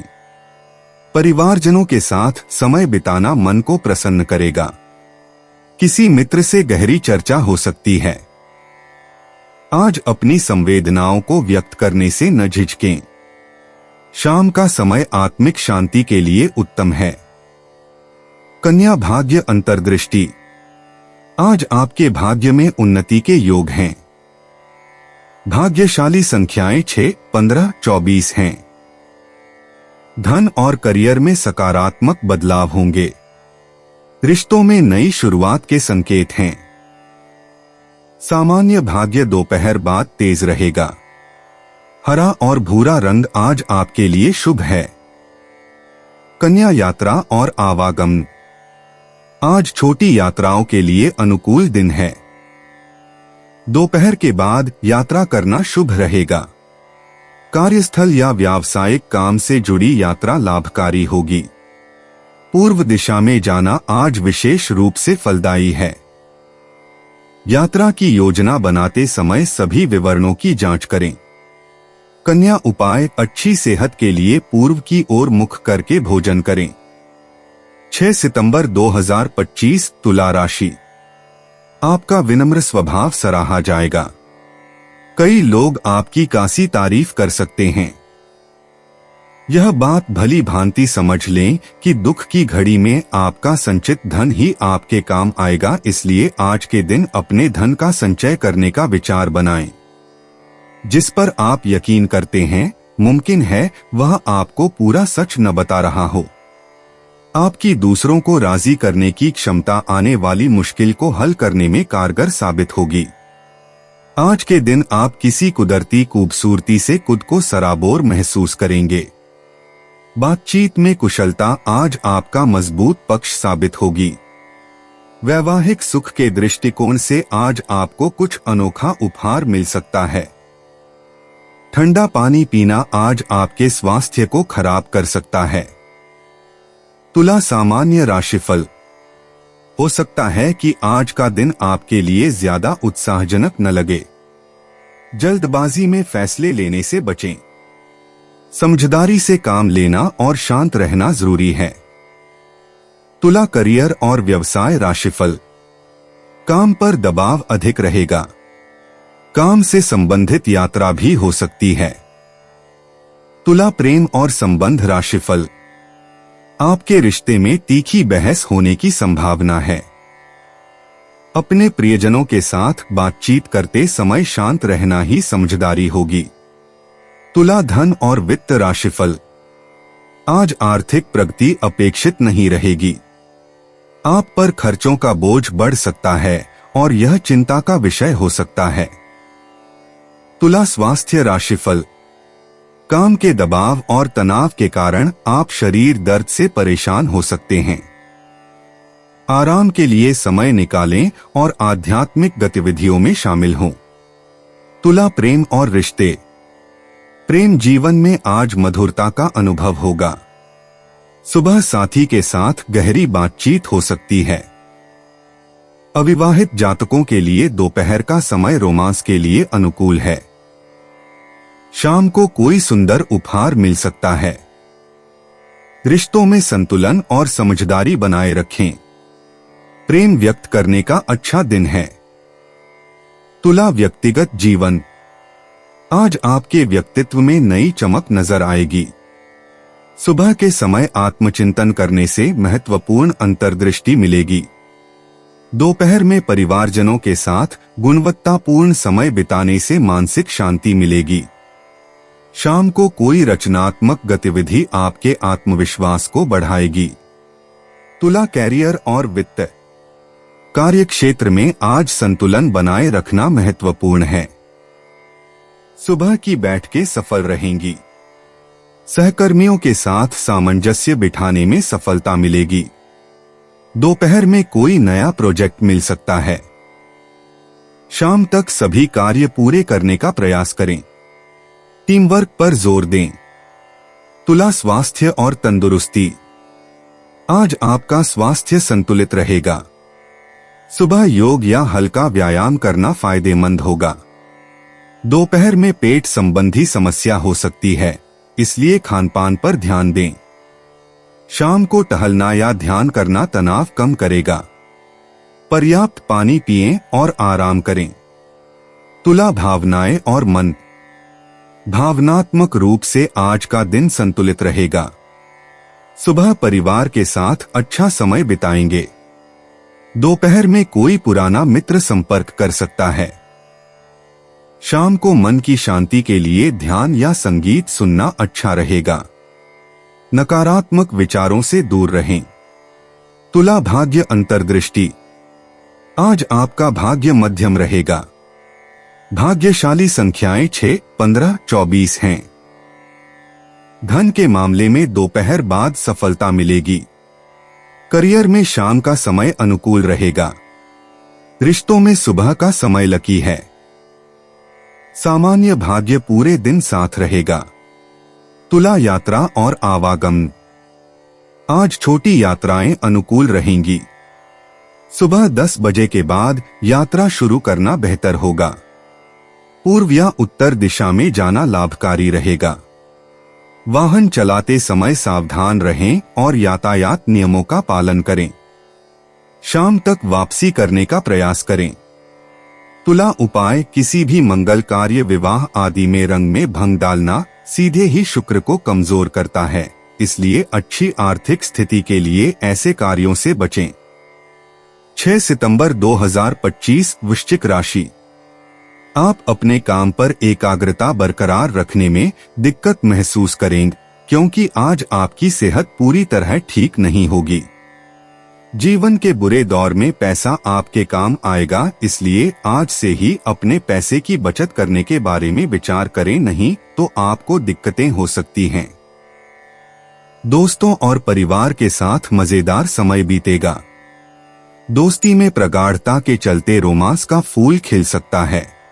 परिवारजनों के साथ समय बिताना मन को प्रसन्न करेगा। किसी मित्र से गहरी चर्चा हो सकती है। आज अपनी संवेदनाओं को व्यक्त करने से न झिझकें। शाम का समय आत्मिक शांति के लिए उत्तम है। कन्या, भाग्य अंतर्दृष्टि। आज आपके भाग्य में उन्नति के योग हैं। भाग्यशाली संख्याएं 6, 15, 24 हैं। धन और करियर में सकारात्मक बदलाव होंगे। रिश्तों में नई शुरुआत के संकेत हैं। सामान्य भाग्य दोपहर बाद तेज रहेगा। हरा और भूरा रंग आज आपके लिए शुभ है। कन्या, यात्रा और आवागमन। आज छोटी यात्राओं के लिए अनुकूल दिन है। दोपहर के बाद यात्रा करना शुभ रहेगा। कार्यस्थल या व्यावसायिक काम से जुड़ी यात्रा लाभकारी होगी। पूर्व दिशा में जाना आज विशेष रूप से फलदायी है। यात्रा की योजना बनाते समय सभी विवरणों की जांच करें। कन्या, उपाय। अच्छी सेहत के लिए पूर्व की ओर मुख करके भोजन करें। 6 सितंबर 2025, तुला राशि। आपका विनम्र स्वभाव सराहा जाएगा। कई लोग आपकी कासी तारीफ कर सकते हैं। यह बात भली भांति समझ लें कि दुख की घड़ी में आपका संचित धन ही आपके काम आएगा, इसलिए आज के दिन अपने धन का संचय करने का विचार बनाएं। जिस पर आप यकीन करते हैं, मुमकिन है वह आपको पूरा सच न बता रहा हो। आपकी दूसरों को राजी करने की क्षमता आने वाली मुश्किल को हल करने में कारगर साबित होगी। आज के दिन आप किसी कुदरती खूबसूरती से खुद को सराबोर महसूस करेंगे। बातचीत में कुशलता आज आपका मजबूत पक्ष साबित होगी। वैवाहिक सुख के दृष्टिकोण से आज आपको कुछ अनोखा उपहार मिल सकता है। ठंडा पानी पीना आज आपके स्वास्थ्य को खराब कर सकता है। तुला, सामान्य राशिफल। हो सकता है कि आज का दिन आपके लिए ज्यादा उत्साहजनक न लगे। जल्दबाजी में फैसले लेने से बचें। समझदारी से काम लेना और शांत रहना जरूरी है। तुला, करियर और व्यवसाय राशिफल। काम पर दबाव अधिक रहेगा। काम से संबंधित यात्रा भी हो सकती है। तुला प्रेम और संबंध राशिफल। आपके रिश्ते में तीखी बहस होने की संभावना है। अपने प्रियजनों के साथ बातचीत करते समय शांत रहना ही समझदारी होगी। तुला धन और वित्त राशिफल। आज आर्थिक प्रगति अपेक्षित नहीं रहेगी। आप पर खर्चों का बोझ बढ़ सकता है और यह चिंता का विषय हो सकता है। तुला स्वास्थ्य राशिफल। काम के दबाव और तनाव के कारण आप शरीर दर्द से परेशान हो सकते हैं। आराम के लिए समय निकालें और आध्यात्मिक गतिविधियों में शामिल हों। तुला प्रेम और रिश्ते। प्रेम जीवन में आज मधुरता का अनुभव होगा। सुबह साथी के साथ गहरी बातचीत हो सकती है। अविवाहित जातकों के लिए दोपहर का समय रोमांस के लिए अनुकूल है। शाम को कोई सुंदर उपहार मिल सकता है। रिश्तों में संतुलन और समझदारी बनाए रखें। प्रेम व्यक्त करने का अच्छा दिन है। तुला व्यक्तिगत जीवन। आज आपके व्यक्तित्व में नई चमक नजर आएगी। सुबह के समय आत्मचिंतन करने से महत्वपूर्ण अंतर्दृष्टि मिलेगी। दोपहर में परिवारजनों के साथ गुणवत्तापूर्ण समय बिताने से मानसिक शांति मिलेगी। शाम को कोई रचनात्मक गतिविधि आपके आत्मविश्वास को बढ़ाएगी। तुला कैरियर और वित्त। कार्यक्षेत्र में आज संतुलन बनाए रखना महत्वपूर्ण है। सुबह की बैठकें सफल रहेंगी। सहकर्मियों के साथ सामंजस्य बिठाने में सफलता मिलेगी। दोपहर में कोई नया प्रोजेक्ट मिल सकता है। शाम तक सभी कार्य पूरे करने का प्रयास करें। टीम वर्क पर जोर दें। तुला स्वास्थ्य और तंदुरुस्ती। आज आपका स्वास्थ्य संतुलित रहेगा। सुबह योग या हल्का व्यायाम करना फायदेमंद होगा। दोपहर में पेट संबंधी समस्या हो सकती है, इसलिए खानपान पर ध्यान दें। शाम को टहलना या ध्यान करना तनाव कम करेगा। पर्याप्त पानी पिएं और आराम करें। तुला भावनाएं और मन। भावनात्मक रूप से आज का दिन संतुलित रहेगा। सुबह परिवार के साथ अच्छा समय बिताएंगे। दोपहर में कोई पुराना मित्र संपर्क कर सकता है। शाम को मन की शांति के लिए ध्यान या संगीत सुनना अच्छा रहेगा। नकारात्मक विचारों से दूर रहें। तुला भाग्य अंतर्दृष्टि। आज आपका भाग्य मध्यम रहेगा। भाग्यशाली संख्याएं 6, 15, 24 हैं। धन के मामले में दोपहर बाद सफलता मिलेगी। करियर में शाम का समय अनुकूल रहेगा। रिश्तों में सुबह का समय लकी है। सामान्य भाग्य पूरे दिन साथ रहेगा। तुला यात्रा और आवागमन। आज छोटी यात्राएं अनुकूल रहेंगी। सुबह 10 बजे के बाद यात्रा शुरू करना बेहतर होगा। पूर्व या उत्तर दिशा में जाना लाभकारी रहेगा। वाहन चलाते समय सावधान रहें और यातायात नियमों का पालन करें। शाम तक वापसी करने का प्रयास करें। तुला उपाय। किसी भी मंगल कार्य, विवाह आदि में रंग में भंग डालना सीधे ही शुक्र को कमजोर करता है, इसलिए अच्छी आर्थिक स्थिति के लिए ऐसे कार्यों से बचें। 6 सितंबर 2025 वृश्चिक राशि। आप अपने काम पर एकाग्रता बरकरार रखने में दिक्कत महसूस करेंगे, क्योंकि आज आपकी सेहत पूरी तरह ठीक नहीं होगी। जीवन के बुरे दौर में पैसा आपके काम आएगा, इसलिए आज से ही अपने पैसे की बचत करने के बारे में विचार करें, नहीं तो आपको दिक्कतें हो सकती हैं। दोस्तों और परिवार के साथ मजेदार समय बीतेगा। दोस्ती में प्रगाढ़ता के चलते रोमांस का फूल खिल सकता है।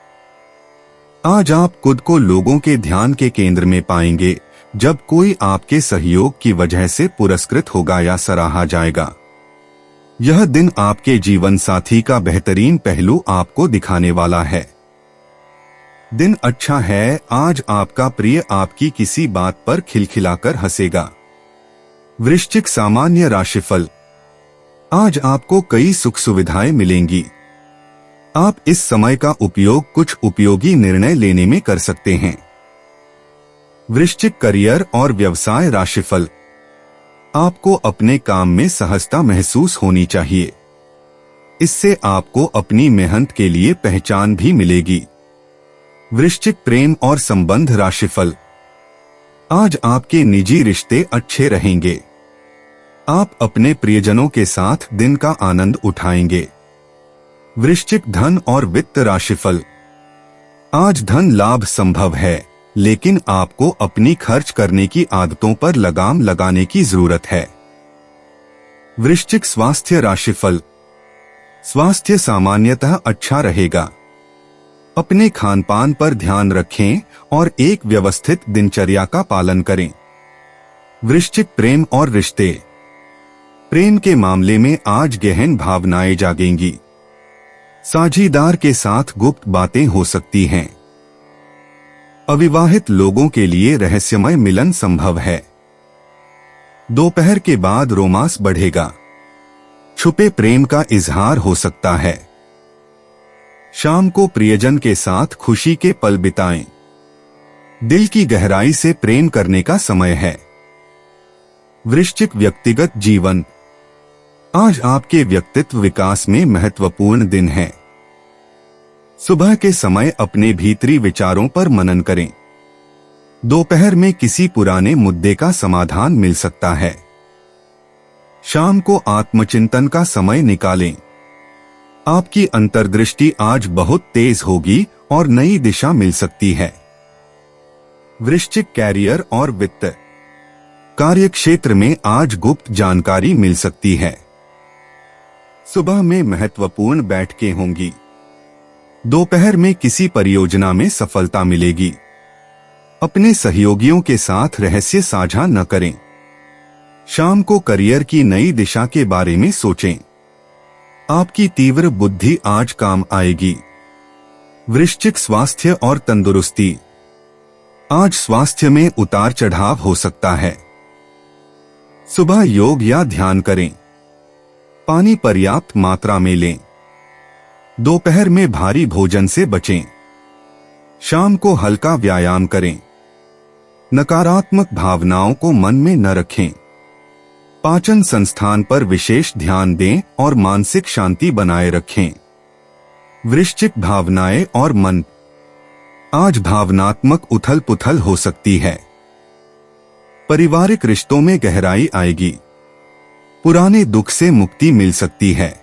आज आप खुद को लोगों के ध्यान के केंद्र में पाएंगे, जब कोई आपके सहयोग की वजह से पुरस्कृत होगा या सराहा जाएगा। यह दिन आपके जीवन साथी का बेहतरीन पहलू आपको दिखाने वाला है। दिन अच्छा है। आज आपका प्रिय आपकी किसी बात पर खिलखिलाकर हंसेगा। वृश्चिक सामान्य राशिफल। आज आपको कई सुख सुविधाएं मिलेंगी। आप इस समय का उपयोग कुछ उपयोगी निर्णय लेने में कर सकते हैं। वृश्चिक करियर और व्यवसाय राशिफल। आपको अपने काम में सहजता महसूस होनी चाहिए। इससे आपको अपनी मेहनत के लिए पहचान भी मिलेगी। वृश्चिक प्रेम और संबंध राशिफल। आज आपके निजी रिश्ते अच्छे रहेंगे। आप अपने प्रियजनों के साथ दिन का आनंद उठाएंगे। वृश्चिक धन और वित्त राशिफल। आज धन लाभ संभव है, लेकिन आपको अपनी खर्च करने की आदतों पर लगाम लगाने की जरूरत है। वृश्चिक स्वास्थ्य राशिफल। स्वास्थ्य सामान्यतः अच्छा रहेगा। अपने खानपान पर ध्यान रखें और एक व्यवस्थित दिनचर्या का पालन करें। वृश्चिक प्रेम और रिश्ते। प्रेम के मामले में आज गहन भावनाएं जागेंगी। साझीदार के साथ गुप्त बातें हो सकती हैं। अविवाहित लोगों के लिए रहस्यमय मिलन संभव है। दोपहर के बाद रोमांस बढ़ेगा। छुपे प्रेम का इजहार हो सकता है। शाम को प्रियजन के साथ खुशी के पल बिताएं। दिल की गहराई से प्रेम करने का समय है। वृश्चिक व्यक्तिगत जीवन। आज आपके व्यक्तित्व विकास में महत्वपूर्ण दिन है। सुबह के समय अपने भीतरी विचारों पर मनन करें। दोपहर में किसी पुराने मुद्दे का समाधान मिल सकता है। शाम को आत्मचिंतन का समय निकालें। आपकी अंतर्दृष्टि आज बहुत तेज होगी और नई दिशा मिल सकती है। वृश्चिक कैरियर और वित्त। कार्यक्षेत्र में आज गुप्त जानकारी मिल सकती है। सुबह में महत्वपूर्ण बैठकें होंगी। दोपहर में किसी परियोजना में सफलता मिलेगी। अपने सहयोगियों के साथ रहस्य साझा न करें। शाम को करियर की नई दिशा के बारे में सोचें। आपकी तीव्र बुद्धि आज काम आएगी। वृश्चिक स्वास्थ्य और तंदुरुस्ती। आज स्वास्थ्य में उतार चढ़ाव हो सकता है। सुबह योग या ध्यान करें। पानी पर्याप्त मात्रा में लें। दोपहर में भारी भोजन से बचें। शाम को हल्का व्यायाम करें। नकारात्मक भावनाओं को मन में न रखें। पाचन संस्थान पर विशेष ध्यान दें और मानसिक शांति बनाए रखें। वृश्चिक भावनाएं और मन। आज भावनात्मक उथल पुथल हो सकती है। पारिवारिक रिश्तों में गहराई आएगी। पुराने दुख से मुक्ति मिल सकती है।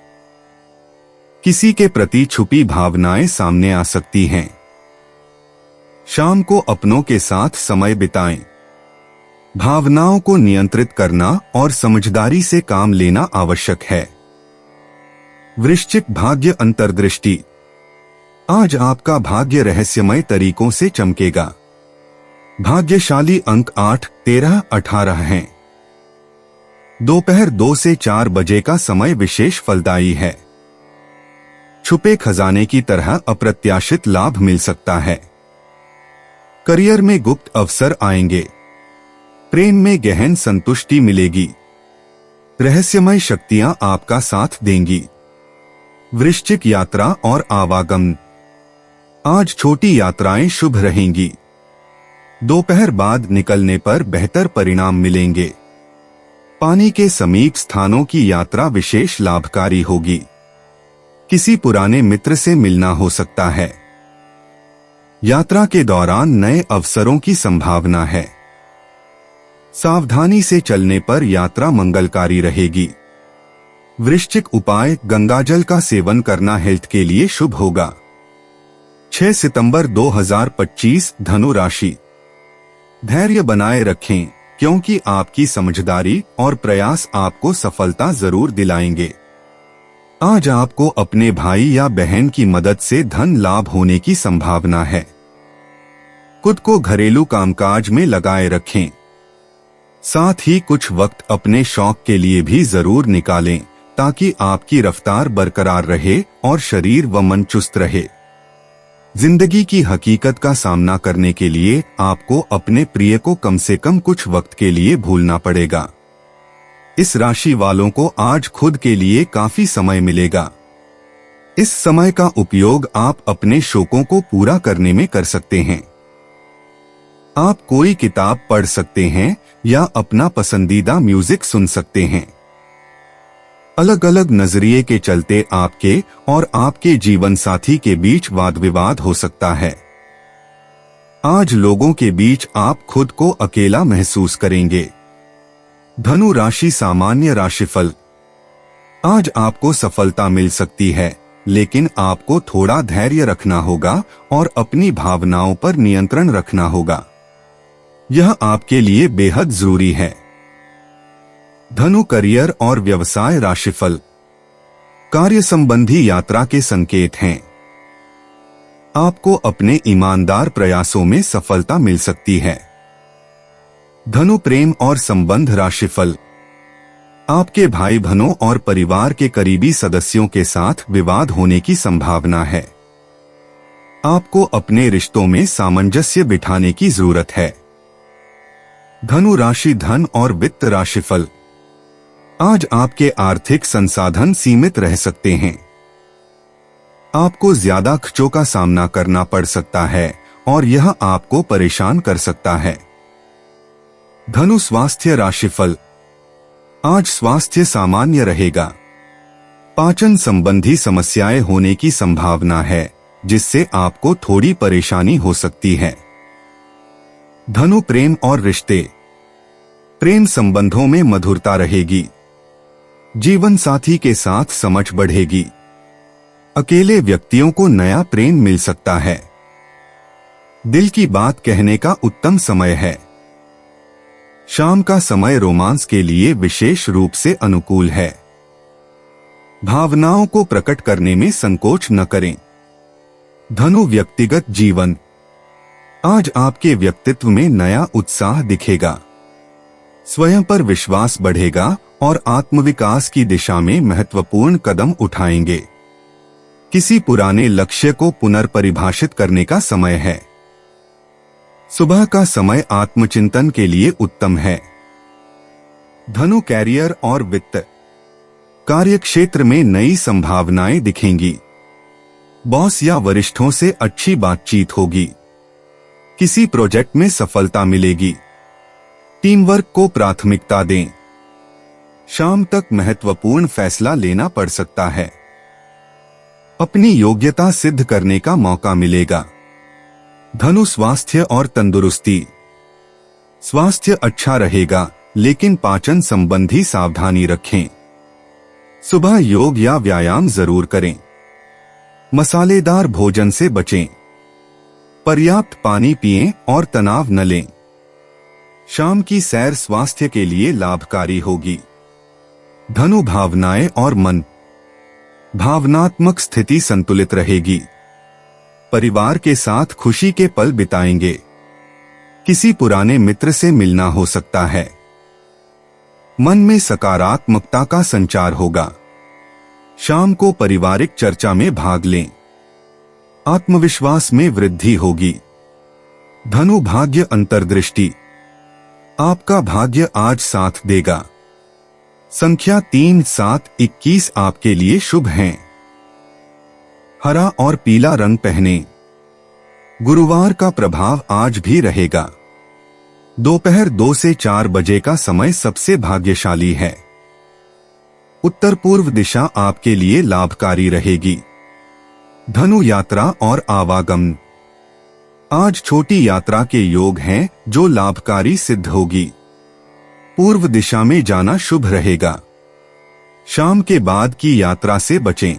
किसी के प्रति छुपी भावनाएं सामने आ सकती हैं। शाम को अपनों के साथ समय बिताएं। भावनाओं को नियंत्रित करना और समझदारी से काम लेना आवश्यक है। वृश्चिक भाग्य अंतर्दृष्टि। आज आपका भाग्य रहस्यमय तरीकों से चमकेगा। भाग्यशाली अंक 8, 13, 18 हैं। दोपहर 2 से 4 बजे का समय विशेष फलदायी है। छुपे खजाने की तरह अप्रत्याशित लाभ मिल सकता है। करियर में गुप्त अवसर आएंगे। प्रेम में गहन संतुष्टि मिलेगी। रहस्यमय शक्तियां आपका साथ देंगी। वृश्चिक यात्रा और आवागमन। आज छोटी यात्राएं शुभ रहेंगी। दोपहर बाद निकलने पर बेहतर परिणाम मिलेंगे। पानी के समीप स्थानों की यात्रा विशेष लाभकारी होगी। किसी पुराने मित्र से मिलना हो सकता है। यात्रा के दौरान नए अवसरों की संभावना है। सावधानी से चलने पर यात्रा मंगलकारी रहेगी। वृश्चिक उपाय। गंगाजल का सेवन करना हेल्थ के लिए शुभ होगा। 6 सितंबर 2025 धनु राशि। धैर्य बनाए रखें, क्योंकि आपकी समझदारी और प्रयास आपको सफलता जरूर दिलाएंगे। आज आपको अपने भाई या बहन की मदद से धन लाभ होने की संभावना है। खुद को घरेलू कामकाज में लगाए रखें। साथ ही कुछ वक्त अपने शौक के लिए भी जरूर निकालें, ताकि आपकी रफ्तार बरकरार रहे और शरीर व मन चुस्त रहे। जिंदगी की हकीकत का सामना करने के लिए आपको अपने प्रिय को कम से कम कुछ वक्त के लिए भूलना पड़ेगा। इस राशि वालों को आज खुद के लिए काफी समय मिलेगा। इस समय का उपयोग आप अपने शौकों को पूरा करने में कर सकते हैं। आप कोई किताब पढ़ सकते हैं या अपना पसंदीदा म्यूजिक सुन सकते हैं। अलग अलग नजरिए के चलते आपके और आपके जीवन साथी के बीच वाद विवाद हो सकता है। आज लोगों के बीच आप खुद को अकेला महसूस करेंगे। धनु राशि सामान्य राशिफल। आज आपको सफलता मिल सकती है, लेकिन आपको थोड़ा धैर्य रखना होगा और अपनी भावनाओं पर नियंत्रण रखना होगा। यह आपके लिए बेहद जरूरी है। धनु करियर और व्यवसाय राशिफल। कार्य संबंधी यात्रा के संकेत हैं। आपको अपने ईमानदार प्रयासों में सफलता मिल सकती है। धनु प्रेम और संबंध राशिफल। आपके भाई बहनों और परिवार के करीबी सदस्यों के साथ विवाद होने की संभावना है। आपको अपने रिश्तों में सामंजस्य बिठाने की जरूरत है। धनु राशि धन और वित्त राशिफल। आज आपके आर्थिक संसाधन सीमित रह सकते हैं। आपको ज्यादा खर्चों का सामना करना पड़ सकता है और यह आपको परेशान कर सकता है। धनु स्वास्थ्य राशिफल। आज स्वास्थ्य सामान्य रहेगा। पाचन संबंधी समस्याएं होने की संभावना है, जिससे आपको थोड़ी परेशानी हो सकती है। धनु प्रेम और रिश्ते। प्रेम संबंधों में मधुरता रहेगी। जीवन साथी के साथ समझ बढ़ेगी। अकेले व्यक्तियों को नया प्रेम मिल सकता है। दिल की बात कहने का उत्तम समय है। शाम का समय रोमांस के लिए विशेष रूप से अनुकूल है। भावनाओं को प्रकट करने में संकोच न करें। धनु व्यक्तिगत जीवन। आज आपके व्यक्तित्व में नया उत्साह दिखेगा। स्वयं पर विश्वास बढ़ेगा और आत्मविकास की दिशा में महत्वपूर्ण कदम उठाएंगे। किसी पुराने लक्ष्य को पुनर्परिभाषित करने का समय है। सुबह का समय आत्मचिंतन के लिए उत्तम है। धनु कैरियर और वित्त। कार्यक्षेत्र में नई संभावनाएं दिखेंगी। बॉस या वरिष्ठों से अच्छी बातचीत होगी। किसी प्रोजेक्ट में सफलता मिलेगी। टीम वर्क को प्राथमिकता दें। शाम तक महत्वपूर्ण फैसला लेना पड़ सकता है। अपनी योग्यता सिद्ध करने का मौका मिलेगा। धनु स्वास्थ्य और तंदुरुस्ती। स्वास्थ्य अच्छा रहेगा, लेकिन पाचन संबंधी सावधानी रखें। सुबह योग या व्यायाम जरूर करें। मसालेदार भोजन से बचें। पर्याप्त पानी पिएं और तनाव न लें। शाम की सैर स्वास्थ्य के लिए लाभकारी होगी। धनु भावनाएं और मन। भावनात्मक स्थिति संतुलित रहेगी। परिवार के साथ खुशी के पल बिताएंगे। किसी पुराने मित्र से मिलना हो सकता है। मन में सकारात्मकता का संचार होगा। शाम को पारिवारिक चर्चा में भाग लें। आत्मविश्वास में वृद्धि होगी। धनु भाग्य अंतर्दृष्टि। आपका भाग्य आज साथ देगा। संख्या 3, 7, 21 आपके लिए शुभ हैं। हरा और पीला रंग पहने। गुरुवार का प्रभाव आज भी रहेगा। दोपहर 2 से 4 बजे का समय सबसे भाग्यशाली है। उत्तर पूर्व दिशा आपके लिए लाभकारी रहेगी। धनु यात्रा और आवागमन। आज छोटी यात्रा के योग हैं जो लाभकारी सिद्ध होगी। पूर्व दिशा में जाना शुभ रहेगा। शाम के बाद की यात्रा से बचें।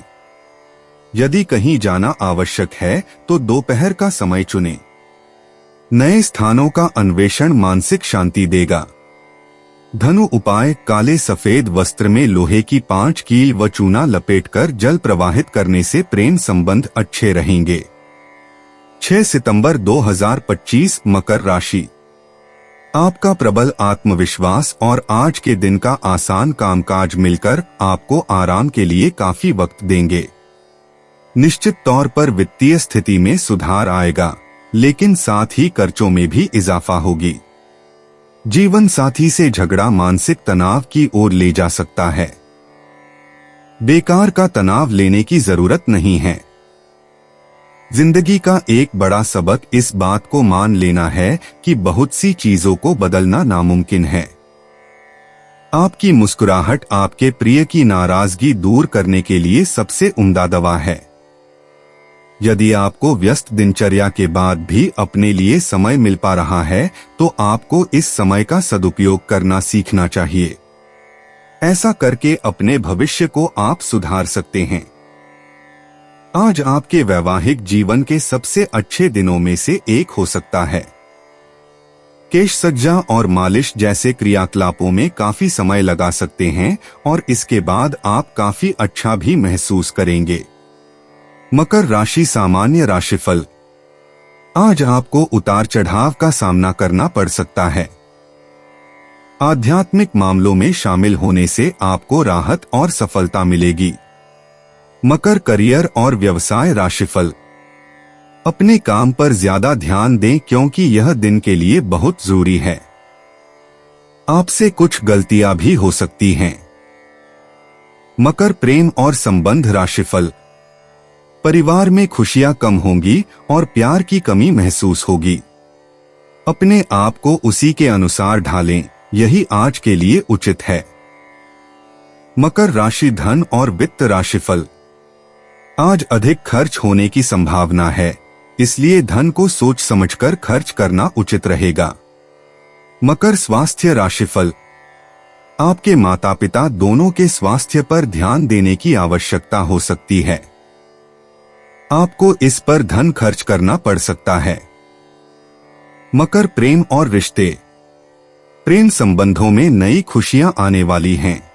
यदि कहीं जाना आवश्यक है तो दोपहर का समय चुनें। नए स्थानों का अन्वेषण मानसिक शांति देगा। धनु उपाय। काले सफेद वस्त्र में लोहे की 5 कील व चूना लपेटकर जल प्रवाहित करने से प्रेम संबंध अच्छे रहेंगे। 6 सितंबर 2025 मकर राशि। आपका प्रबल आत्मविश्वास और आज के दिन का आसान कामकाज मिलकर आपको आराम के लिए काफी वक्त देंगे। निश्चित तौर पर वित्तीय स्थिति में सुधार आएगा, लेकिन साथ ही खर्चों में भी इजाफा होगी। जीवन साथी से झगड़ा मानसिक तनाव की ओर ले जा सकता है। बेकार का तनाव लेने की जरूरत नहीं है। जिंदगी का एक बड़ा सबक इस बात को मान लेना है कि बहुत सी चीजों को बदलना नामुमकिन है। आपकी मुस्कुराहट आपके प्रिय की नाराजगी दूर करने के लिए सबसे उम्दा दवा है। यदि आपको व्यस्त दिनचर्या के बाद भी अपने लिए समय मिल पा रहा है तो आपको इस समय का सदुपयोग करना सीखना चाहिए। ऐसा करके अपने भविष्य को आप सुधार सकते हैं। आज आपके वैवाहिक जीवन के सबसे अच्छे दिनों में से एक हो सकता है। केश सज्जा और मालिश जैसे क्रियाकलापों में काफी समय लगा सकते हैं और इसके बाद आप काफी अच्छा भी महसूस करेंगे। मकर राशि सामान्य राशिफल। आज आपको उतार चढ़ाव का सामना करना पड़ सकता है। आध्यात्मिक मामलों में शामिल होने से आपको राहत और सफलता मिलेगी। मकर करियर और व्यवसाय राशिफल। अपने काम पर ज्यादा ध्यान दें क्योंकि यह दिन के लिए बहुत जरूरी है। आपसे कुछ गलतियां भी हो सकती हैं। मकर प्रेम और संबंध राशिफल। परिवार में खुशियां कम होंगी और प्यार की कमी महसूस होगी। अपने आप को उसी के अनुसार ढालें, यही आज के लिए उचित है। मकर राशि धन और वित्त राशिफल। आज अधिक खर्च होने की संभावना है, इसलिए धन को सोच समझकर खर्च करना उचित रहेगा। मकर स्वास्थ्य राशिफल। आपके माता पिता दोनों के स्वास्थ्य पर ध्यान देने की आवश्यकता हो सकती है। आपको इस पर धन खर्च करना पड़ सकता है। मकर प्रेम और रिश्ते। प्रेम संबंधों में नई खुशियां आने वाली हैं।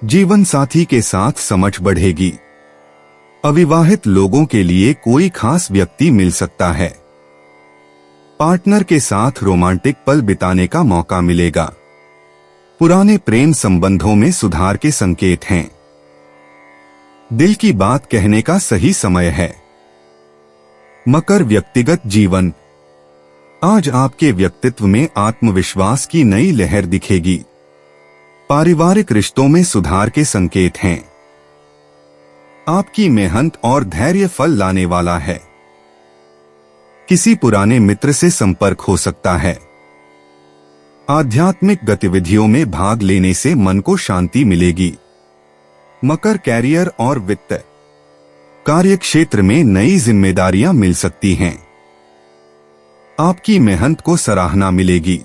जीवन साथी के साथ समझ बढ़ेगी। अविवाहित लोगों के लिए कोई खास व्यक्ति मिल सकता है। पार्टनर के साथ रोमांटिक पल बिताने का मौका मिलेगा। पुराने प्रेम संबंधों में सुधार के संकेत हैं। दिल की बात कहने का सही समय है। मकर व्यक्तिगत जीवन। आज आपके व्यक्तित्व में आत्मविश्वास की नई लहर दिखेगी। पारिवारिक रिश्तों में सुधार के संकेत हैं। आपकी मेहनत और धैर्य फल लाने वाला है। किसी पुराने मित्र से संपर्क हो सकता है। आध्यात्मिक गतिविधियों में भाग लेने से मन को शांति मिलेगी। मकर कैरियर और वित्त। कार्य क्षेत्र में नई जिम्मेदारियां मिल सकती हैं। आपकी मेहनत को सराहना मिलेगी।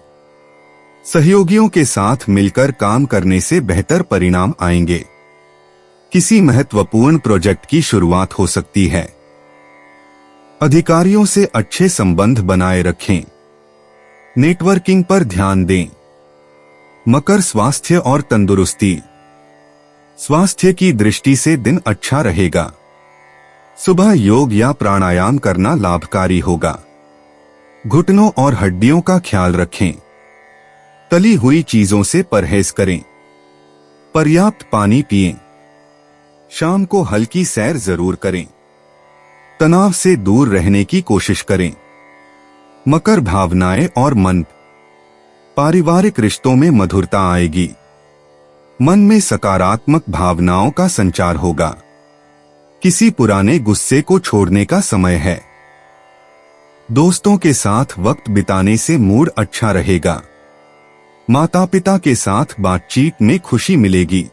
सहयोगियों के साथ मिलकर काम करने से बेहतर परिणाम आएंगे। किसी महत्वपूर्ण प्रोजेक्ट की शुरुआत हो सकती है। अधिकारियों से अच्छे संबंध बनाए रखें। नेटवर्किंग पर ध्यान दें। मकर स्वास्थ्य और तंदुरुस्ती। स्वास्थ्य की दृष्टि से दिन अच्छा रहेगा। सुबह योग या प्राणायाम करना लाभकारी होगा। घुटनों और हड्डियों का ख्याल रखें। तली हुई चीजों से परहेज करें। पर्याप्त पानी पिएं। शाम को हल्की सैर जरूर करें। तनाव से दूर रहने की कोशिश करें। मकर भावनाएं और मन। पारिवारिक रिश्तों में मधुरता आएगी। मन में सकारात्मक भावनाओं का संचार होगा। किसी पुराने गुस्से को छोड़ने का समय है। दोस्तों के साथ वक्त बिताने से मूड अच्छा रहेगा। माता पिता के साथ बातचीत में खुशी मिलेगी।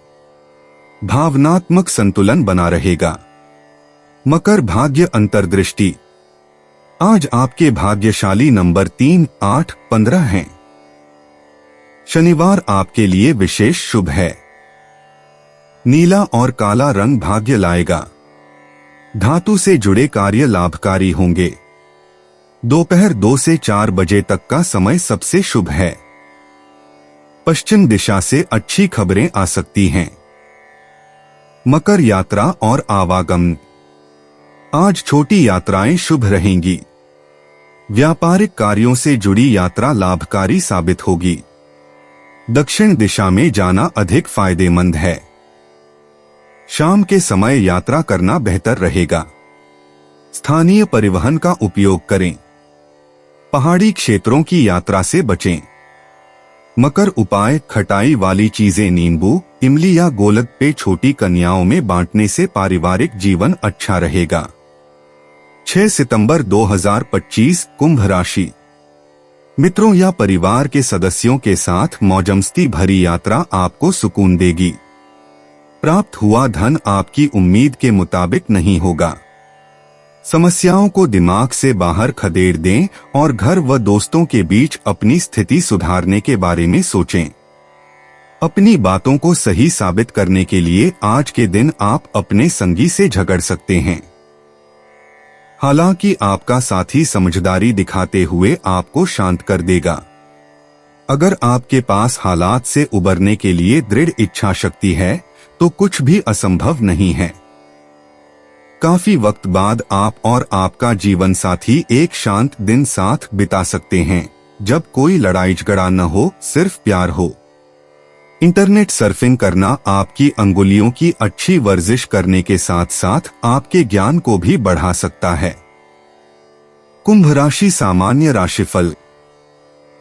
भावनात्मक संतुलन बना रहेगा। मकर भाग्य अंतर्दृष्टि। आज आपके भाग्यशाली नंबर 3, 8, 15 हैं। शनिवार आपके लिए विशेष शुभ है। नीला और काला रंग भाग्य लाएगा। धातु से जुड़े कार्य लाभकारी होंगे। दोपहर 2 से 4 बजे तक का समय सबसे शुभ है। पश्चिम दिशा से अच्छी खबरें आ सकती हैं। मकर यात्रा और आवागमन। आज छोटी यात्राएं शुभ रहेंगी। व्यापारिक कार्यों से जुड़ी यात्रा लाभकारी साबित होगी। दक्षिण दिशा में जाना अधिक फायदेमंद है। शाम के समय यात्रा करना बेहतर रहेगा। स्थानीय परिवहन का उपयोग करें। पहाड़ी क्षेत्रों की यात्रा से बचें। मकर उपाय: खटाई वाली चीजें नींबू, इमली या गोलक पे छोटी कन्याओं में बांटने से पारिवारिक जीवन अच्छा रहेगा। 6 सितंबर 2025 कुंभ राशि। मित्रों या परिवार के सदस्यों के साथ मौजमस्ती भरी यात्रा आपको सुकून देगी। प्राप्त हुआ धन आपकी उम्मीद के मुताबिक नहीं होगा। समस्याओं को दिमाग से बाहर खदेड़ दें और घर व दोस्तों के बीच अपनी स्थिति सुधारने के बारे में सोचें। अपनी बातों को सही साबित करने के लिए आज के दिन आप अपने संगी से झगड़ सकते हैं। हालांकि आपका साथी समझदारी दिखाते हुए आपको शांत कर देगा। अगर आपके पास हालात से उबरने के लिए दृढ़ इच्छा शक्ति है तो कुछ भी असंभव नहीं है। काफी वक्त बाद आप और आपका जीवन साथी एक शांत दिन साथ बिता सकते हैं, जब कोई लड़ाई झगड़ा न हो, सिर्फ प्यार हो। इंटरनेट सर्फिंग करना आपकी अंगुलियों की अच्छी वर्जिश करने के साथ साथ आपके ज्ञान को भी बढ़ा सकता है। कुंभ राशि सामान्य राशिफल।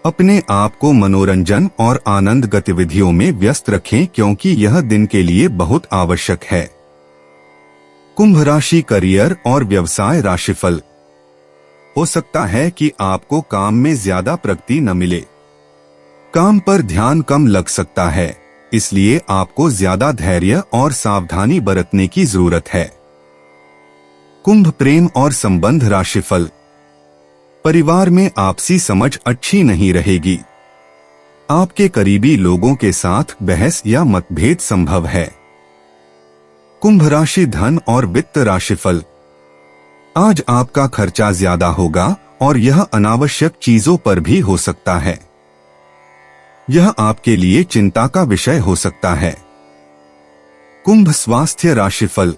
अपने आप को मनोरंजन और आनंद गतिविधियों में व्यस्त रखें क्योंकि यह दिन के लिए बहुत आवश्यक है। कुंभ राशि करियर और व्यवसाय राशिफल। हो सकता है कि आपको काम में ज्यादा प्रगति न मिले। काम पर ध्यान कम लग सकता है, इसलिए आपको ज्यादा धैर्य और सावधानी बरतने की जरूरत है। कुंभ प्रेम और संबंध राशिफल। परिवार में आपसी समझ अच्छी नहीं रहेगी। आपके करीबी लोगों के साथ बहस या मतभेद संभव है। कुंभ राशि धन और वित्त राशिफल। आज आपका खर्चा ज्यादा होगा और यह अनावश्यक चीजों पर भी हो सकता है। यह आपके लिए चिंता का विषय हो सकता है। कुंभ स्वास्थ्य राशिफल।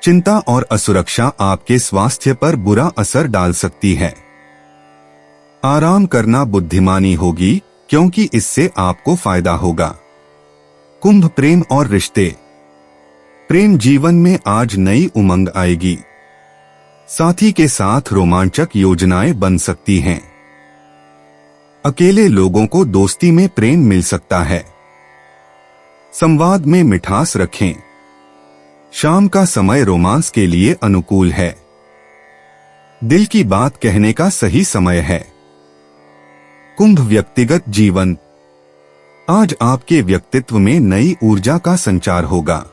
चिंता और असुरक्षा आपके स्वास्थ्य पर बुरा असर डाल सकती है। आराम करना बुद्धिमानी होगी क्योंकि इससे आपको फायदा होगा। कुंभ प्रेम और रिश्ते। प्रेम जीवन में आज नई उमंग आएगी। साथी के साथ रोमांचक योजनाएं बन सकती हैं। अकेले लोगों को दोस्ती में प्रेम मिल सकता है। संवाद में मिठास रखें। शाम का समय रोमांस के लिए अनुकूल है। दिल की बात कहने का सही समय है। कुंभ व्यक्तिगत जीवन। आज आपके व्यक्तित्व में नई ऊर्जा का संचार होगा।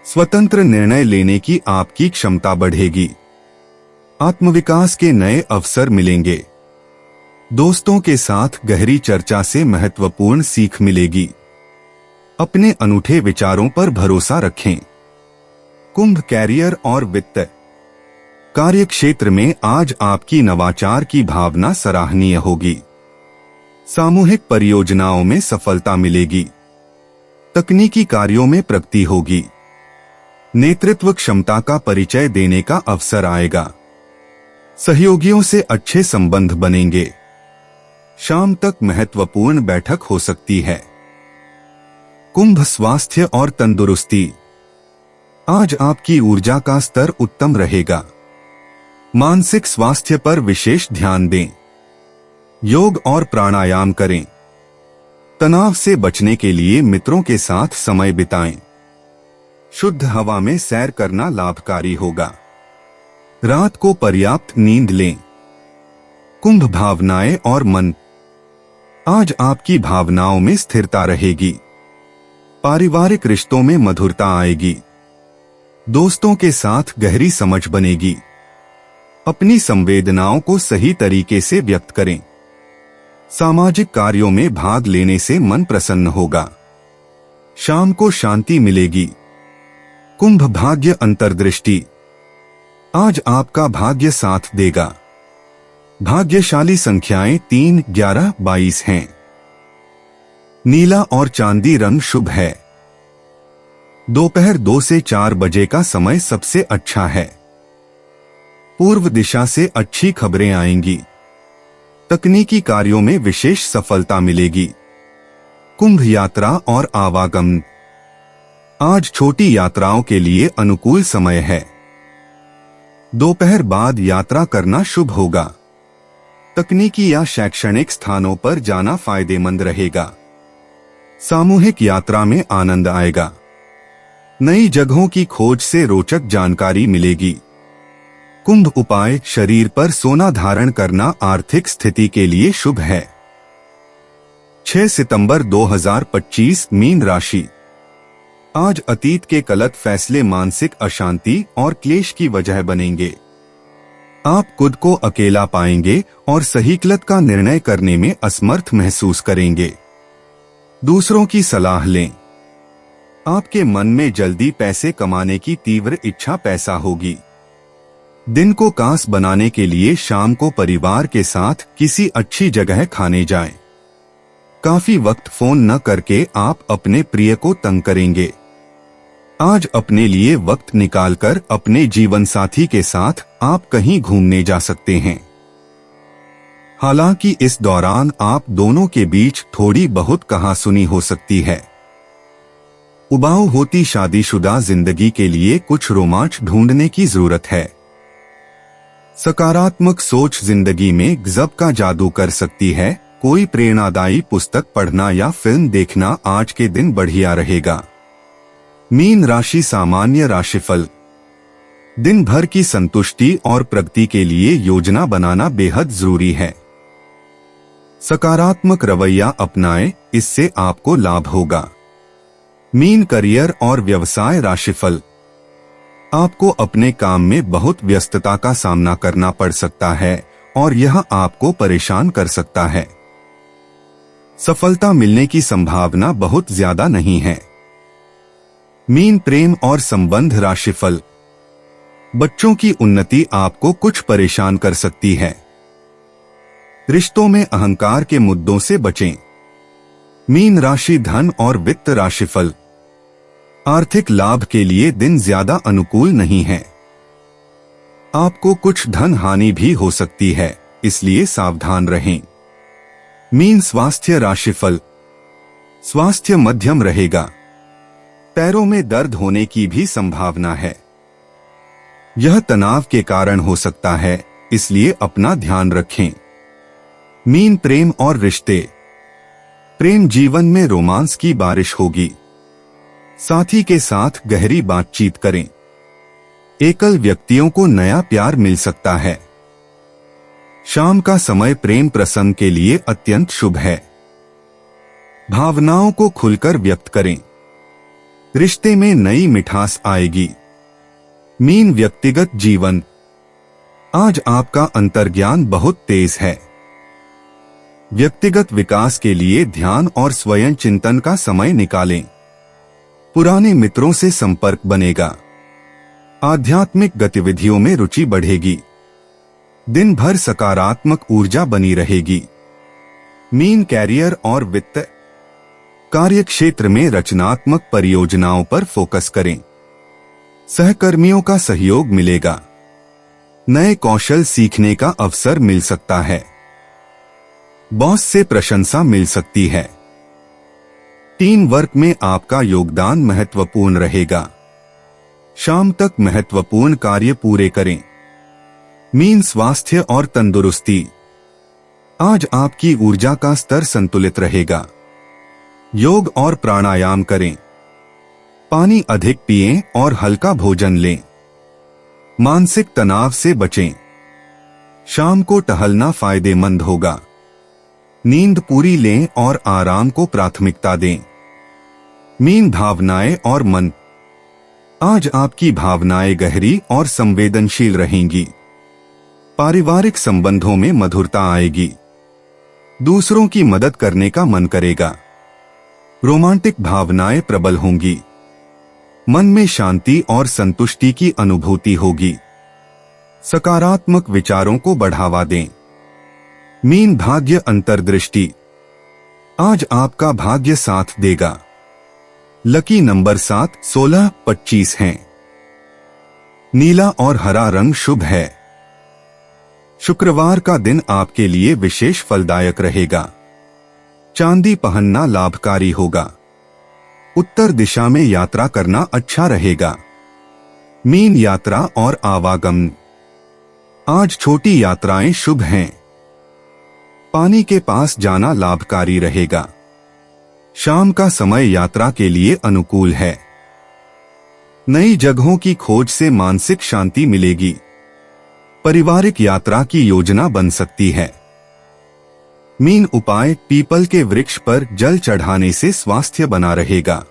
स्वतंत्र निर्णय लेने की आपकी क्षमता बढ़ेगी। आत्मविकास के नए अवसर मिलेंगे। दोस्तों के साथ गहरी चर्चा से महत्वपूर्ण सीख मिलेगी। अपने अनूठे विचारों पर भरोसा रखें। कुंभ कैरियर और वित्त। कार्य क्षेत्र में आज आपकी नवाचार की भावना सराहनीय होगी। सामूहिक परियोजनाओं में सफलता मिलेगी। तकनीकी कार्यों में प्रगति होगी। नेतृत्व क्षमता का परिचय देने का अवसर आएगा। सहयोगियों से अच्छे संबंध बनेंगे। शाम तक महत्वपूर्ण बैठक हो सकती है। कुंभ स्वास्थ्य और तंदुरुस्ती। आज आपकी ऊर्जा का स्तर उत्तम रहेगा। मानसिक स्वास्थ्य पर विशेष ध्यान दें। योग और प्राणायाम करें। तनाव से बचने के लिए मित्रों के साथ समय बिताएं। शुद्ध हवा में सैर करना लाभकारी होगा। रात को पर्याप्त नींद लें। कुंभ भावनाएं और मन। आज आपकी भावनाओं में स्थिरता रहेगी। पारिवारिक रिश्तों में मधुरता आएगी। दोस्तों के साथ गहरी समझ बनेगी। अपनी संवेदनाओं को सही तरीके से व्यक्त करें। सामाजिक कार्यों में भाग लेने से मन प्रसन्न होगा। शाम को शांति मिलेगी। कुंभ भाग्य अंतर्दृष्टि। आज आपका भाग्य साथ देगा। भाग्यशाली संख्याएं 3, 11, 22 हैं। नीला और चांदी रंग शुभ है। दोपहर 2 से 4 बजे का समय सबसे अच्छा है। पूर्व दिशा से अच्छी खबरें आएंगी। तकनीकी कार्यों में विशेष सफलता मिलेगी। कुंभ यात्रा और आवागमन। आज छोटी यात्राओं के लिए अनुकूल समय है। दोपहर बाद यात्रा करना शुभ होगा। तकनीकी या शैक्षणिक स्थानों पर जाना फायदेमंद रहेगा। सामूहिक यात्रा में आनंद आएगा। नई जगहों की खोज से रोचक जानकारी मिलेगी। कुंभ उपाय, शरीर पर सोना धारण करना आर्थिक स्थिति के लिए शुभ है। 6 सितंबर 2025 मीन राशि। आज अतीत के गलत फैसले मानसिक अशांति और क्लेश की वजह बनेंगे। आप खुद को अकेला पाएंगे और सही गलत का निर्णय करने में असमर्थ महसूस करेंगे। दूसरों की सलाह लें। आपके मन में जल्दी पैसे कमाने की तीव्र इच्छा पैदा होगी। दिन को खास बनाने के लिए शाम को परिवार के साथ किसी अच्छी जगह खाने जाएं। काफी वक्त फोन न करके आप अपने प्रिय को तंग करेंगे। आज अपने लिए वक्त निकालकर अपने जीवन साथी के साथ आप कहीं घूमने जा सकते हैं। हालांकि इस दौरान आप दोनों के बीच थोड़ी बहुत कहासुनी हो सकती है। उबाऊ होती शादीशुदा जिंदगी के लिए कुछ रोमांच ढूंढने की जरूरत है। सकारात्मक सोच जिंदगी में गजब का जादू कर सकती है। कोई प्रेरणादायी पुस्तक पढ़ना या फिल्म देखना आज के दिन बढ़िया रहेगा। मीन राशि सामान्य राशिफल। दिन भर की संतुष्टि और प्रगति के लिए योजना बनाना बेहद जरूरी है। सकारात्मक रवैया अपनाएं, इससे आपको लाभ होगा। मीन करियर और व्यवसाय राशिफल। आपको अपने काम में बहुत व्यस्तता का सामना करना पड़ सकता है और यह आपको परेशान कर सकता है। सफलता मिलने की संभावना बहुत ज्यादा नहीं है। मीन प्रेम और संबंध राशिफल। बच्चों की उन्नति आपको कुछ परेशान कर सकती है। रिश्तों में अहंकार के मुद्दों से बचें। मीन राशि धन और वित्त राशिफल। आर्थिक लाभ के लिए दिन ज्यादा अनुकूल नहीं है। आपको कुछ धन हानि भी हो सकती है, इसलिए सावधान रहें। मीन स्वास्थ्य राशिफल। स्वास्थ्य मध्यम रहेगा। पैरों में दर्द होने की भी संभावना है। यह तनाव के कारण हो सकता है, इसलिए अपना ध्यान रखें। मीन प्रेम और रिश्ते। प्रेम जीवन में रोमांस की बारिश होगी। साथी के साथ गहरी बातचीत करें। एकल व्यक्तियों को नया प्यार मिल सकता है। शाम का समय प्रेम प्रसंग के लिए अत्यंत शुभ है। भावनाओं को खुलकर व्यक्त करें। रिश्ते में नई मिठास आएगी। मीन व्यक्तिगत जीवन। आज आपका अंतर्ज्ञान बहुत तेज है। व्यक्तिगत विकास के लिए ध्यान और स्वयं चिंतन का समय निकालें। पुराने मित्रों से संपर्क बनेगा। आध्यात्मिक गतिविधियों में रुचि बढ़ेगी। दिन भर सकारात्मक ऊर्जा बनी रहेगी। मीन कैरियर और वित्त। कार्यक्षेत्र में रचनात्मक परियोजनाओं पर फोकस करें। सहकर्मियों का सहयोग मिलेगा। नए कौशल सीखने का अवसर मिल सकता है। बॉस से प्रशंसा मिल सकती है। टीम वर्क में आपका योगदान महत्वपूर्ण रहेगा। शाम तक महत्वपूर्ण कार्य पूरे करें। मीन स्वास्थ्य और तंदुरुस्ती। आज आपकी ऊर्जा का स्तर संतुलित रहेगा। योग और प्राणायाम करें। पानी अधिक पिएं और हल्का भोजन लें। मानसिक तनाव से बचें। शाम को टहलना फायदेमंद होगा। नींद पूरी लें और आराम को प्राथमिकता दें। मीन भावनाएं और मन। आज आपकी भावनाएं गहरी और संवेदनशील रहेंगी। पारिवारिक संबंधों में मधुरता आएगी। दूसरों की मदद करने का मन करेगा। रोमांटिक भावनाएं प्रबल होंगी। मन में शांति और संतुष्टि की अनुभूति होगी। सकारात्मक विचारों को बढ़ावा दें। मीन भाग्य अंतर्दृष्टि। आज आपका भाग्य साथ देगा। लकी नंबर 7, 16, 25 हैं। नीला और हरा रंग शुभ है। शुक्रवार का दिन आपके लिए विशेष फलदायक रहेगा। चांदी पहनना लाभकारी होगा। उत्तर दिशा में यात्रा करना अच्छा रहेगा। मीन यात्रा और आवागमन। आज छोटी यात्राएं शुभ हैं। पानी के पास जाना लाभकारी रहेगा। शाम का समय यात्रा के लिए अनुकूल है। नई जगहों की खोज से मानसिक शांति मिलेगी। पारिवारिक यात्रा की योजना बन सकती है। मीन उपाय, पीपल के वृक्ष पर जल चढ़ाने से स्वास्थ्य बना रहेगा।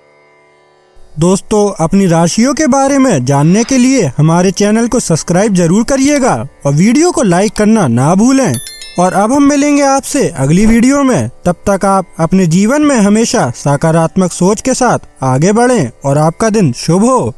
दोस्तों, अपनी राशियों के बारे में जानने के लिए हमारे चैनल को सब्सक्राइब जरूर करिएगा और वीडियो को लाइक करना ना भूलें। और अब हम मिलेंगे आपसे अगली वीडियो में। तब तक आप अपने जीवन में हमेशा सकारात्मक सोच के साथ आगे बढ़ें और आपका दिन शुभ हो।